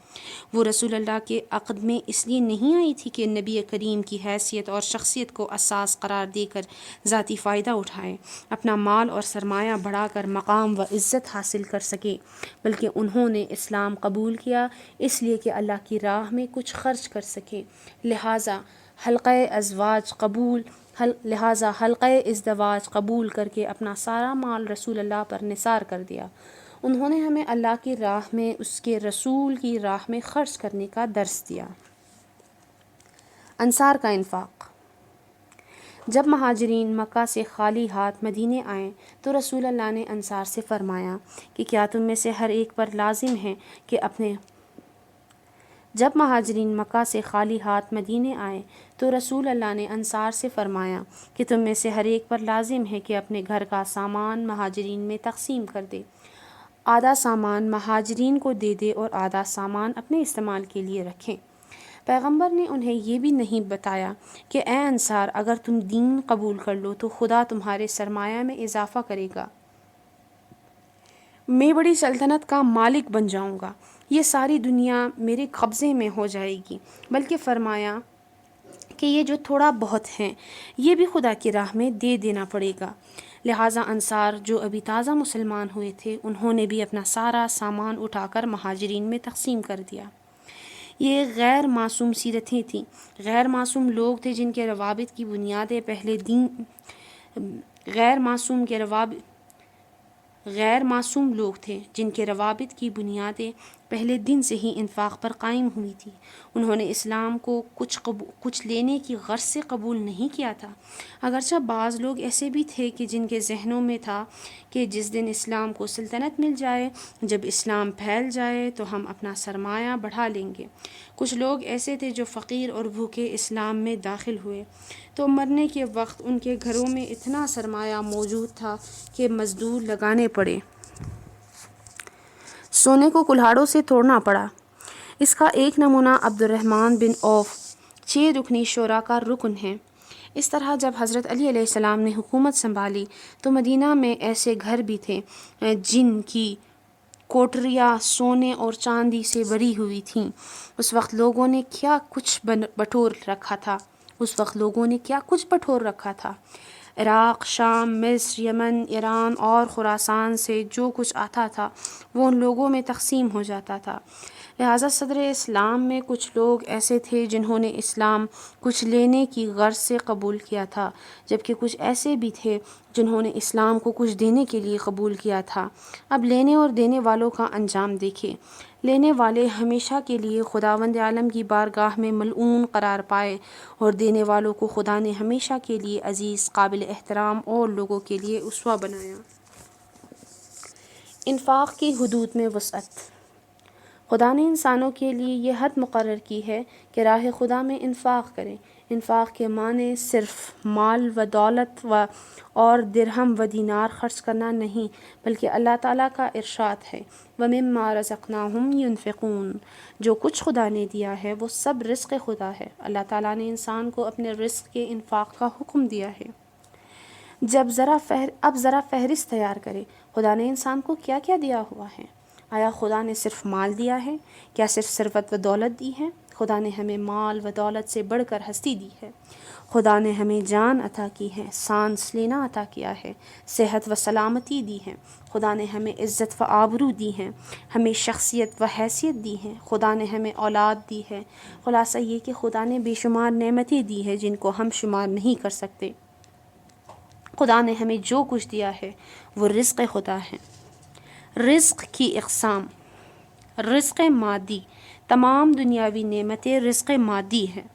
وہ رسول اللہ کے عقد میں اس لیے نہیں آئی تھی کہ نبی کریم کی حیثیت اور شخصیت کو اساس قرار زکوٰۃ دے کر ذاتی فائدہ اٹھائیں، اپنا مال اور سرمایہ بڑھا کر مقام و عزت حاصل کر سکیں، بلکہ انہوں نے اسلام قبول کیا اس لیے کہ اللہ کی راہ میں کچھ خرچ کر سکیں۔ لہٰذا حلقہ ازدواج قبول کر کے اپنا سارا مال رسول اللہ پر نثار کر دیا۔ انہوں نے ہمیں اللہ کی راہ میں، اس کے رسول کی راہ میں خرچ کرنے کا درس دیا۔ انصار کا انفاق۔ جب مہاجرین مکہ سے خالی ہاتھ مدینے آئے تو رسول اللہ نے انصار سے فرمایا کہ کیا تم میں سے ہر ایک پر لازم ہے کہ اپنے جب مہاجرین مکہ سے خالی ہاتھ مدینے آئے تو رسول اللہ نے انصار سے فرمایا کہ تم میں سے ہر ایک پر لازم ہے کہ اپنے گھر کا سامان مہاجرین میں تقسیم کر دے، آدھا سامان مہاجرین کو دے دے اور آدھا سامان اپنے استعمال کے لیے رکھیں۔ پیغمبر نے انہیں یہ بھی نہیں بتایا کہ اے انصار، اگر تم دین قبول کر لو تو خدا تمہارے سرمایہ میں اضافہ کرے گا، میں بڑی سلطنت کا مالک بن جاؤں گا، یہ ساری دنیا میرے قبضے میں ہو جائے گی، بلکہ فرمایا کہ یہ جو تھوڑا بہت ہیں یہ بھی خدا کی راہ میں دے دینا پڑے گا۔ لہٰذا انصار جو ابھی تازہ مسلمان ہوئے تھے انہوں نے بھی اپنا سارا سامان اٹھا کر مہاجرین میں تقسیم کر دیا۔ یہ غیر معصوم سیرتیں تھیں، غیر معصوم لوگ تھے جن کے روابط کی بنیادیں پہلے دن سے ہی انفاق پر قائم ہوئی تھی۔ انہوں نے اسلام کو کچھ لینے کی غرض سے قبول نہیں کیا تھا، اگرچہ بعض لوگ ایسے بھی تھے کہ جن کے ذہنوں میں تھا کہ جس دن اسلام کو سلطنت مل جائے، جب اسلام پھیل جائے تو ہم اپنا سرمایہ بڑھا لیں گے۔ کچھ لوگ ایسے تھے جو فقیر اور بھوکے اسلام میں داخل ہوئے تو مرنے کے وقت ان کے گھروں میں اتنا سرمایہ موجود تھا کہ مزدور لگانے پڑے، سونے کو کلہاڑوں سے توڑنا پڑا۔ اس کا ایک نمونہ عبد الرحمن بن عوف 6 رکنی شورا کا رکن ہے۔ اس طرح جب حضرت علی علیہ السلام نے حکومت سنبھالی تو مدینہ میں ایسے گھر بھی تھے جن کی کوٹریاں سونے اور چاندی سے بھری ہوئی تھیں۔ اس وقت لوگوں نے کیا کچھ بٹور رکھا تھا۔ عراق، شام، مصر، یمن، ایران اور خراسان سے جو کچھ آتا تھا وہ ان لوگوں میں تقسیم ہو جاتا تھا۔ لہٰذا صدر اسلام میں کچھ لوگ ایسے تھے جنہوں نے اسلام کچھ لینے کی غرض سے قبول کیا تھا، جبکہ کچھ ایسے بھی تھے جنہوں نے اسلام کو کچھ دینے کے لیے قبول کیا تھا۔ اب لینے اور دینے والوں کا انجام دیکھیں۔ لینے والے ہمیشہ کے لیے خداوند عالم کی بارگاہ میں ملعون قرار پائے اور دینے والوں کو خدا نے ہمیشہ کے لیے عزیز، قابل احترام اور لوگوں کے لیے اسوہ بنایا۔ انفاق کی حدود میں وسعت۔ خدا نے انسانوں کے لیے یہ حد مقرر کی ہے کہ راہ خدا میں انفاق کریں۔ انفاق کے معنی صرف مال و دولت اور درہم و دینار خرچ کرنا نہیں، بلکہ اللہ تعالیٰ کا ارشاد ہے وَمِمَّا رَزَقْنَاهُمْ يُنْفِقُونَ، جو کچھ خدا نے دیا ہے وہ سب رزق خدا ہے۔ اللہ تعالیٰ نے انسان کو اپنے رزق کے انفاق کا حکم دیا ہے۔ اب ذرا فہرست تیار کرے، خدا نے انسان کو کیا کیا دیا ہوا ہے؟ آیا خدا نے صرف مال دیا ہے؟ کیا صرف ثروت و دولت دی ہے؟ خدا نے ہمیں مال و دولت سے بڑھ کر ہستی دی ہے۔ خدا نے ہمیں جان عطا کی ہے، سانس لینا عطا کیا ہے، صحت و سلامتی دی ہے۔ خدا نے ہمیں عزت و آبرو دی ہے، ہمیں شخصیت و حیثیت دی ہے۔ خدا نے ہمیں اولاد دی ہے۔ خلاصہ یہ کہ خدا نے بے شمار نعمتیں دی ہیں جن کو ہم شمار نہیں کر سکتے۔ خدا نے ہمیں جو کچھ دیا ہے وہ رزق خدا ہے۔ رزق کی اقسام۔ رزق مادی، تمام دنیاوی نعمتیں رزق مادی ہیں۔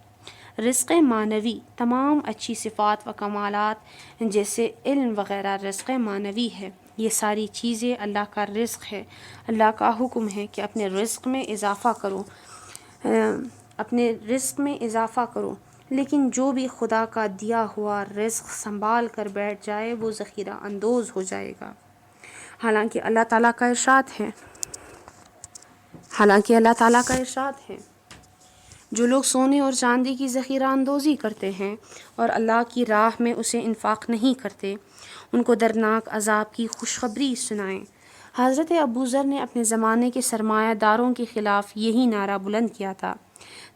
رزق معنوی، تمام اچھی صفات و کمالات جیسے علم وغیرہ رزق معنوی ہے۔ یہ ساری چیزیں اللہ کا رزق ہے۔ اللہ کا حکم ہے کہ اپنے رزق میں اضافہ کرو، لیکن جو بھی خدا کا دیا ہوا رزق سنبھال کر بیٹھ جائے وہ ذخیرہ اندوز ہو جائے گا۔ حالانکہ اللہ تعالیٰ کا ارشاد ہے جو لوگ سونے اور چاندی کی ذخیرہ اندوزی کرتے ہیں اور اللہ کی راہ میں اسے انفاق نہیں کرتے، ان کو دردناک عذاب کی خوشخبری سنائیں۔ حضرت ابو ذر نے اپنے زمانے کے سرمایہ داروں کے خلاف یہی نعرہ بلند کیا تھا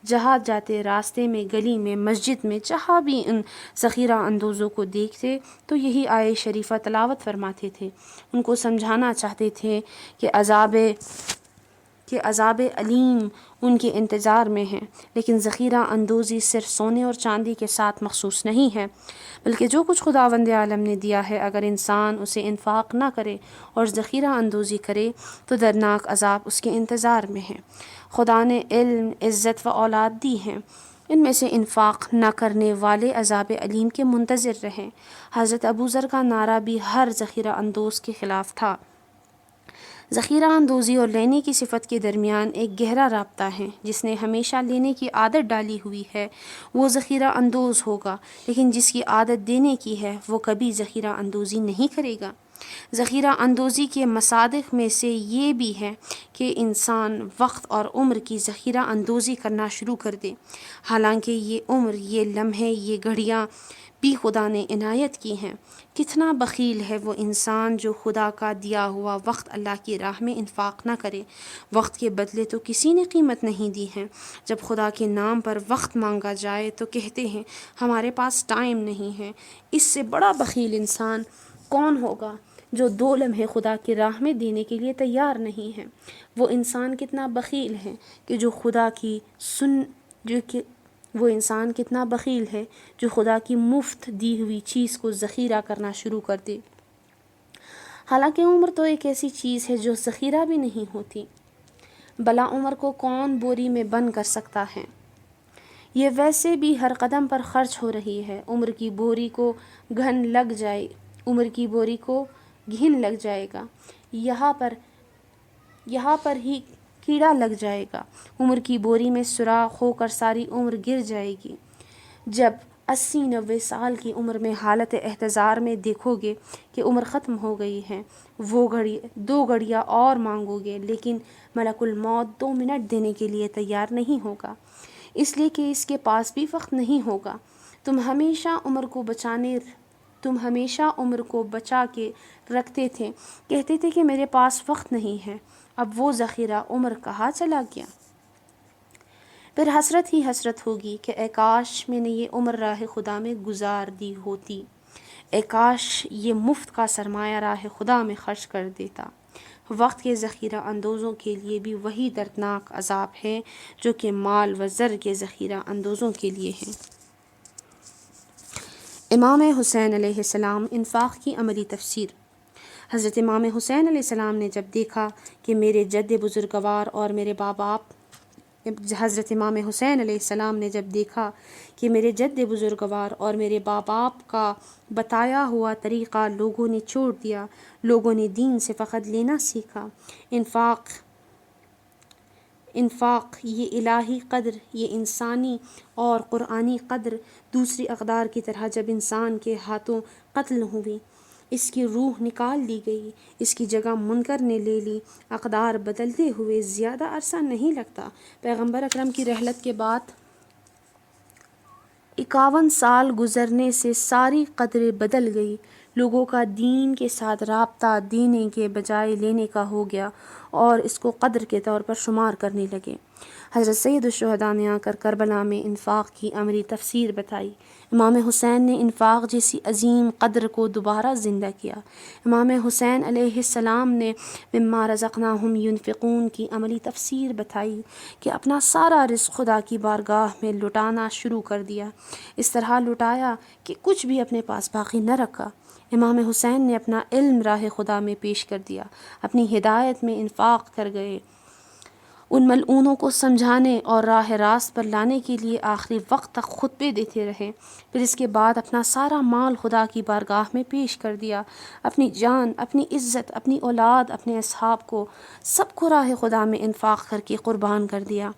جہاں جاتے راستے میں، گلی میں، مسجد میں، جہاں بھی ان ذخیرہ اندوزوں کو دیکھتے تو یہی آیت شریفہ تلاوت فرماتے تھے۔ ان کو سمجھانا چاہتے تھے کہ عذاب علیم ان کے انتظار میں ہے، لیکن ذخیرہ اندوزی صرف سونے اور چاندی کے ساتھ مخصوص نہیں ہے، بلکہ جو کچھ خداوند عالم نے دیا ہے، اگر انسان اسے انفاق نہ کرے اور ذخیرہ اندوزی کرے تو دردناک عذاب اس کے انتظار میں ہے۔ خدا نے علم، عزت و اولاد دی ہیں، ان میں سے انفاق نہ کرنے والے عذاب علیم کے منتظر رہیں۔ حضرت ابو ذر کا نعرہ بھی ہر ذخیرہ اندوز کے خلاف تھا۔ ذخیرہ اندوزی اور لینے کی صفت کے درمیان ایک گہرا رابطہ ہے۔ جس نے ہمیشہ لینے کی عادت ڈالی ہوئی ہے وہ ذخیرہ اندوز ہوگا، لیکن جس کی عادت دینے کی ہے وہ کبھی ذخیرہ اندوزی نہیں کرے گا۔ ذخیرہ اندوزی کے مصادق میں سے یہ بھی ہے کہ انسان وقت اور عمر کی ذخیرہ اندوزی کرنا شروع کر دے، حالانکہ یہ عمر، یہ لمحے، یہ گھڑیاں بھی خدا نے عنایت کی ہیں۔ کتنا بخیل ہے وہ انسان جو خدا کا دیا ہوا وقت اللہ کی راہ میں انفاق نہ کرے۔ وقت کے بدلے تو کسی نے قیمت نہیں دی ہے۔ جب خدا کے نام پر وقت مانگا جائے تو کہتے ہیں ہمارے پاس ٹائم نہیں ہے۔ اس سے بڑا بخیل انسان کون ہوگا جو 2 لمحے خدا کی راہ میں دینے کے لیے تیار نہیں ہے؟ وہ انسان کتنا بخیل ہے کہ وہ انسان کتنا بخیل ہے جو خدا کی مفت دی ہوئی چیز کو ذخیرہ کرنا شروع کر دے۔ حالانکہ عمر تو ایک ایسی چیز ہے جو ذخیرہ بھی نہیں ہوتی۔ بلا عمر کو کون بوری میں بند کر سکتا ہے؟ یہ ویسے بھی ہر قدم پر خرچ ہو رہی ہے۔ عمر کی بوری کو گھن لگ جائے گا، یہاں پر ہی کیڑا لگ جائے گا۔ عمر کی بوری میں سوراخ ہو کر ساری عمر گر جائے گی۔ جب 80-90 سال کی عمر میں حالت احتضار میں دیکھو گے کہ عمر ختم ہو گئی ہے، وہ 2 گھڑیاں اور مانگو گے، لیکن ملک الموت 2 منٹ دینے کے لیے تیار نہیں ہوگا، اس لیے کہ اس کے پاس بھی وقت نہیں ہوگا۔ تم ہمیشہ عمر کو بچا کے رکھتے تھے، کہتے تھے کہ میرے پاس وقت نہیں ہے، اب وہ ذخیرہ عمر کہاں چلا گیا؟ پھر حسرت ہی حسرت ہوگی کہ اے کاش میں نے یہ عمر راہ خدا میں گزار دی ہوتی، اے کاش یہ مفت کا سرمایہ راہ خدا میں خرچ کر دیتا۔ وقت کے ذخیرہ اندوزوں کے لیے بھی وہی دردناک عذاب ہے جو کہ مال و زر کے ذخیرہ اندوزوں کے لیے ہے۔ امام حسین علیہ السلام انفاق کی عملی تفسیر۔ حضرت امام حسین علیہ السلام نے جب دیکھا کہ میرے جد بزرگوار اور میرے باپ باپ کا بتایا ہوا طریقہ لوگوں نے چھوڑ دیا، لوگوں نے دین سے فقط لینا سیکھا۔ انفاق، یہ الہی قدر، یہ انسانی اور قرآنی قدر دوسری اقدار کی طرح جب انسان کے ہاتھوں قتل ہوئی، اس کی روح نکال لی گئی، اس کی جگہ منکر نے لے لی۔ اقدار بدلتے ہوئے زیادہ عرصہ نہیں لگتا۔ پیغمبر اکرم کی رحلت کے بعد 51 سال گزرنے سے ساری قدریں بدل گئی۔ لوگوں کا دین کے ساتھ رابطہ دینے کے بجائے لینے کا ہو گیا اور اس کو قدر کے طور پر شمار کرنے لگے۔ حضرت سید الشہداء نے آ کر کربلا میں انفاق کی عملی تفسیر بتائی۔ امام حسین نے انفاق جیسی عظیم قدر کو دوبارہ زندہ کیا۔ امام حسین علیہ السلام نے مما رزقناہم ینفقون کی عملی تفسیر بتائی کہ اپنا سارا رزق خدا کی بارگاہ میں لٹانا شروع کر دیا، اس طرح لٹایا کہ کچھ بھی اپنے پاس باقی نہ رکھا۔ امام حسین نے اپنا علم راہ خدا میں پیش کر دیا، اپنی ہدایت میں انفاق کر گئے، ان ملعونوں کو سمجھانے اور راہ راست پر لانے کے لیے آخری وقت تک خطبے دیتے رہے۔ پھر اس کے بعد اپنا سارا مال خدا کی بارگاہ میں پیش کر دیا، اپنی جان، اپنی عزت، اپنی اولاد، اپنے اصحاب کو، سب کو راہ خدا میں انفاق کر کے قربان کر دیا۔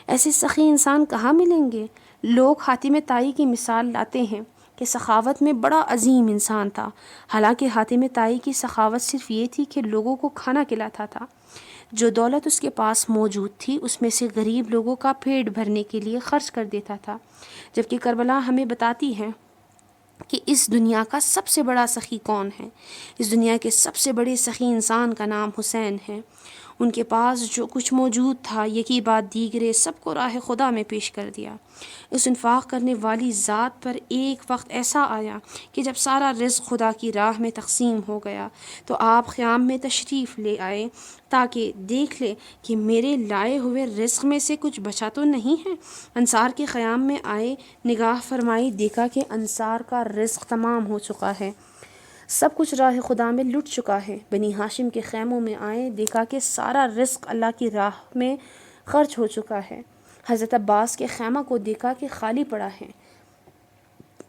ایسے سخی انسان کہاں ملیں گے؟ لوگ حاتم طائی کی مثال لاتے ہیں کہ سخاوت میں بڑا عظیم انسان تھا، حالانکہ حاتم طائی کی سخاوت صرف یہ تھی کہ لوگوں کو کھانا کھلاتا تھا۔ جو دولت اس کے پاس موجود تھی اس میں سے غریب لوگوں کا پیٹ بھرنے کے لیے خرچ کر دیتا تھا۔ جبکہ کربلا ہمیں بتاتی ہے کہ اس دنیا کا سب سے بڑا سخی کون ہے۔ اس دنیا کے سب سے بڑے سخی انسان کا نام حسین ہے۔ ان کے پاس جو کچھ موجود تھا یکی بعد دیگرے سب کو راہ خدا میں پیش کر دیا۔ اس انفاق کرنے والی ذات پر ایک وقت ایسا آیا کہ جب سارا رزق خدا کی راہ میں تقسیم ہو گیا تو آپ خیام میں تشریف لے آئے تاکہ دیکھ لے کہ میرے لائے ہوئے رزق میں سے کچھ بچا تو نہیں ہے۔ انصار کے خیام میں آئے، نگاہ فرمائی، دیکھا کہ انصار کا رزق تمام ہو چکا ہے، سب کچھ راہ خدا میں لٹ چکا ہے۔ بنی ہاشم کے خیموں میں آئے، دیکھا کہ سارا رزق اللہ کی راہ میں خرچ ہو چکا ہے۔ حضرت عباس کے خیمہ کو دیکھا کہ خالی پڑا ہے،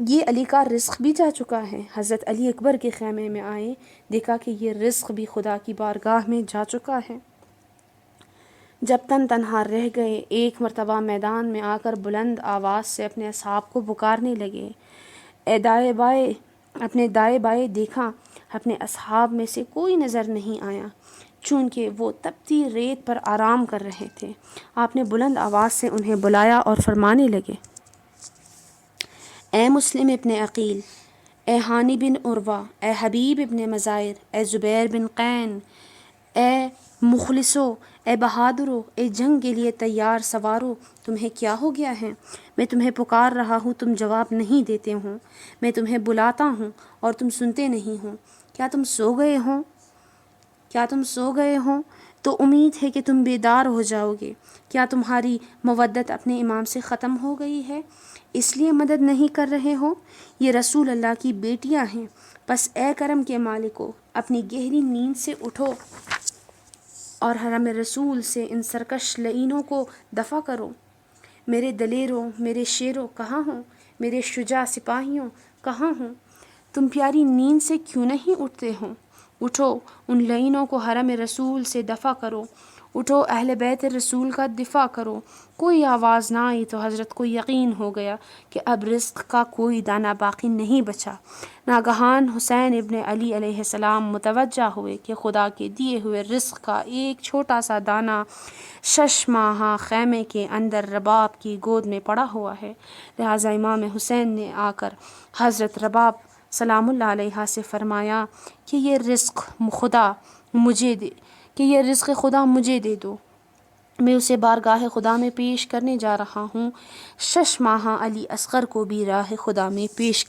یہ علی کا رزق بھی جا چکا ہے۔ حضرت علی اکبر کے خیمے میں آئے، دیکھا کہ یہ رزق بھی خدا کی بارگاہ میں جا چکا ہے۔ جب تنہا رہ گئے، ایک مرتبہ میدان میں آ کر بلند آواز سے اپنے اصحاب کو پکارنے لگے، اپنے دائیں بائیں دیکھا، اپنے اصحاب میں سے کوئی نظر نہیں آیا، چونکہ وہ تپتی ریت پر آرام کر رہے تھے۔ آپ نے بلند آواز سے انہیں بلایا اور فرمانے لگے، اے مسلم ابن عقیل، اے ہانی بن عروہ، اے حبیب ابن مظاہر، اے زبیر بن قین، اے مخلصو، اے بہادرو، اے جنگ کے لیے تیار سوارو، تمہیں کیا ہو گیا ہے؟ میں تمہیں پکار رہا ہوں، تم جواب نہیں دیتے ہو، میں تمہیں بلاتا ہوں اور تم سنتے نہیں ہو۔ کیا تم سو گئے ہو تو امید ہے کہ تم بیدار ہو جاؤ گے؟ کیا تمہاری مودت اپنے امام سے ختم ہو گئی ہے، اس لیے مدد نہیں کر رہے ہو؟ یہ رسول اللہ کی بیٹیاں ہیں، پس اے کرم کے مالکو، اپنی گہری نیند سے اٹھو اور حرم رسول سے ان سرکش لعینوں کو دفع کرو۔ میرے دلیروں، میرے شیروں کہاں ہوں؟ میرے شجاع سپاہیوں کہاں ہوں؟ تم پیاری نیند سے کیوں نہیں اٹھتے ہو؟ اٹھو، ان لعینوں کو حرم رسول سے دفع کرو، اٹھو، اہل بیت رسول کا دفاع کرو۔ کوئی آواز نہ آئی تو حضرت کو یقین ہو گیا کہ اب رزق کا کوئی دانہ باقی نہیں بچا۔ ناگہان حسین ابن علی علیہ السلام متوجہ ہوئے کہ خدا کے دیے ہوئے رزق کا ایک چھوٹا سا دانہ 6 ماہہ خیمے کے اندر رباب کی گود میں پڑا ہوا ہے۔ لہٰذا امام حسین نے آ کر حضرت رباب سلام اللہ علیہ سے فرمایا کہ یہ رزق خدا مجھے دے دو، میں اسے بارگاہ خدا میں پیش کرنے جا رہا ہوں۔ 6 ماہہ علی اصغر کو بھی راہ خدا میں پیش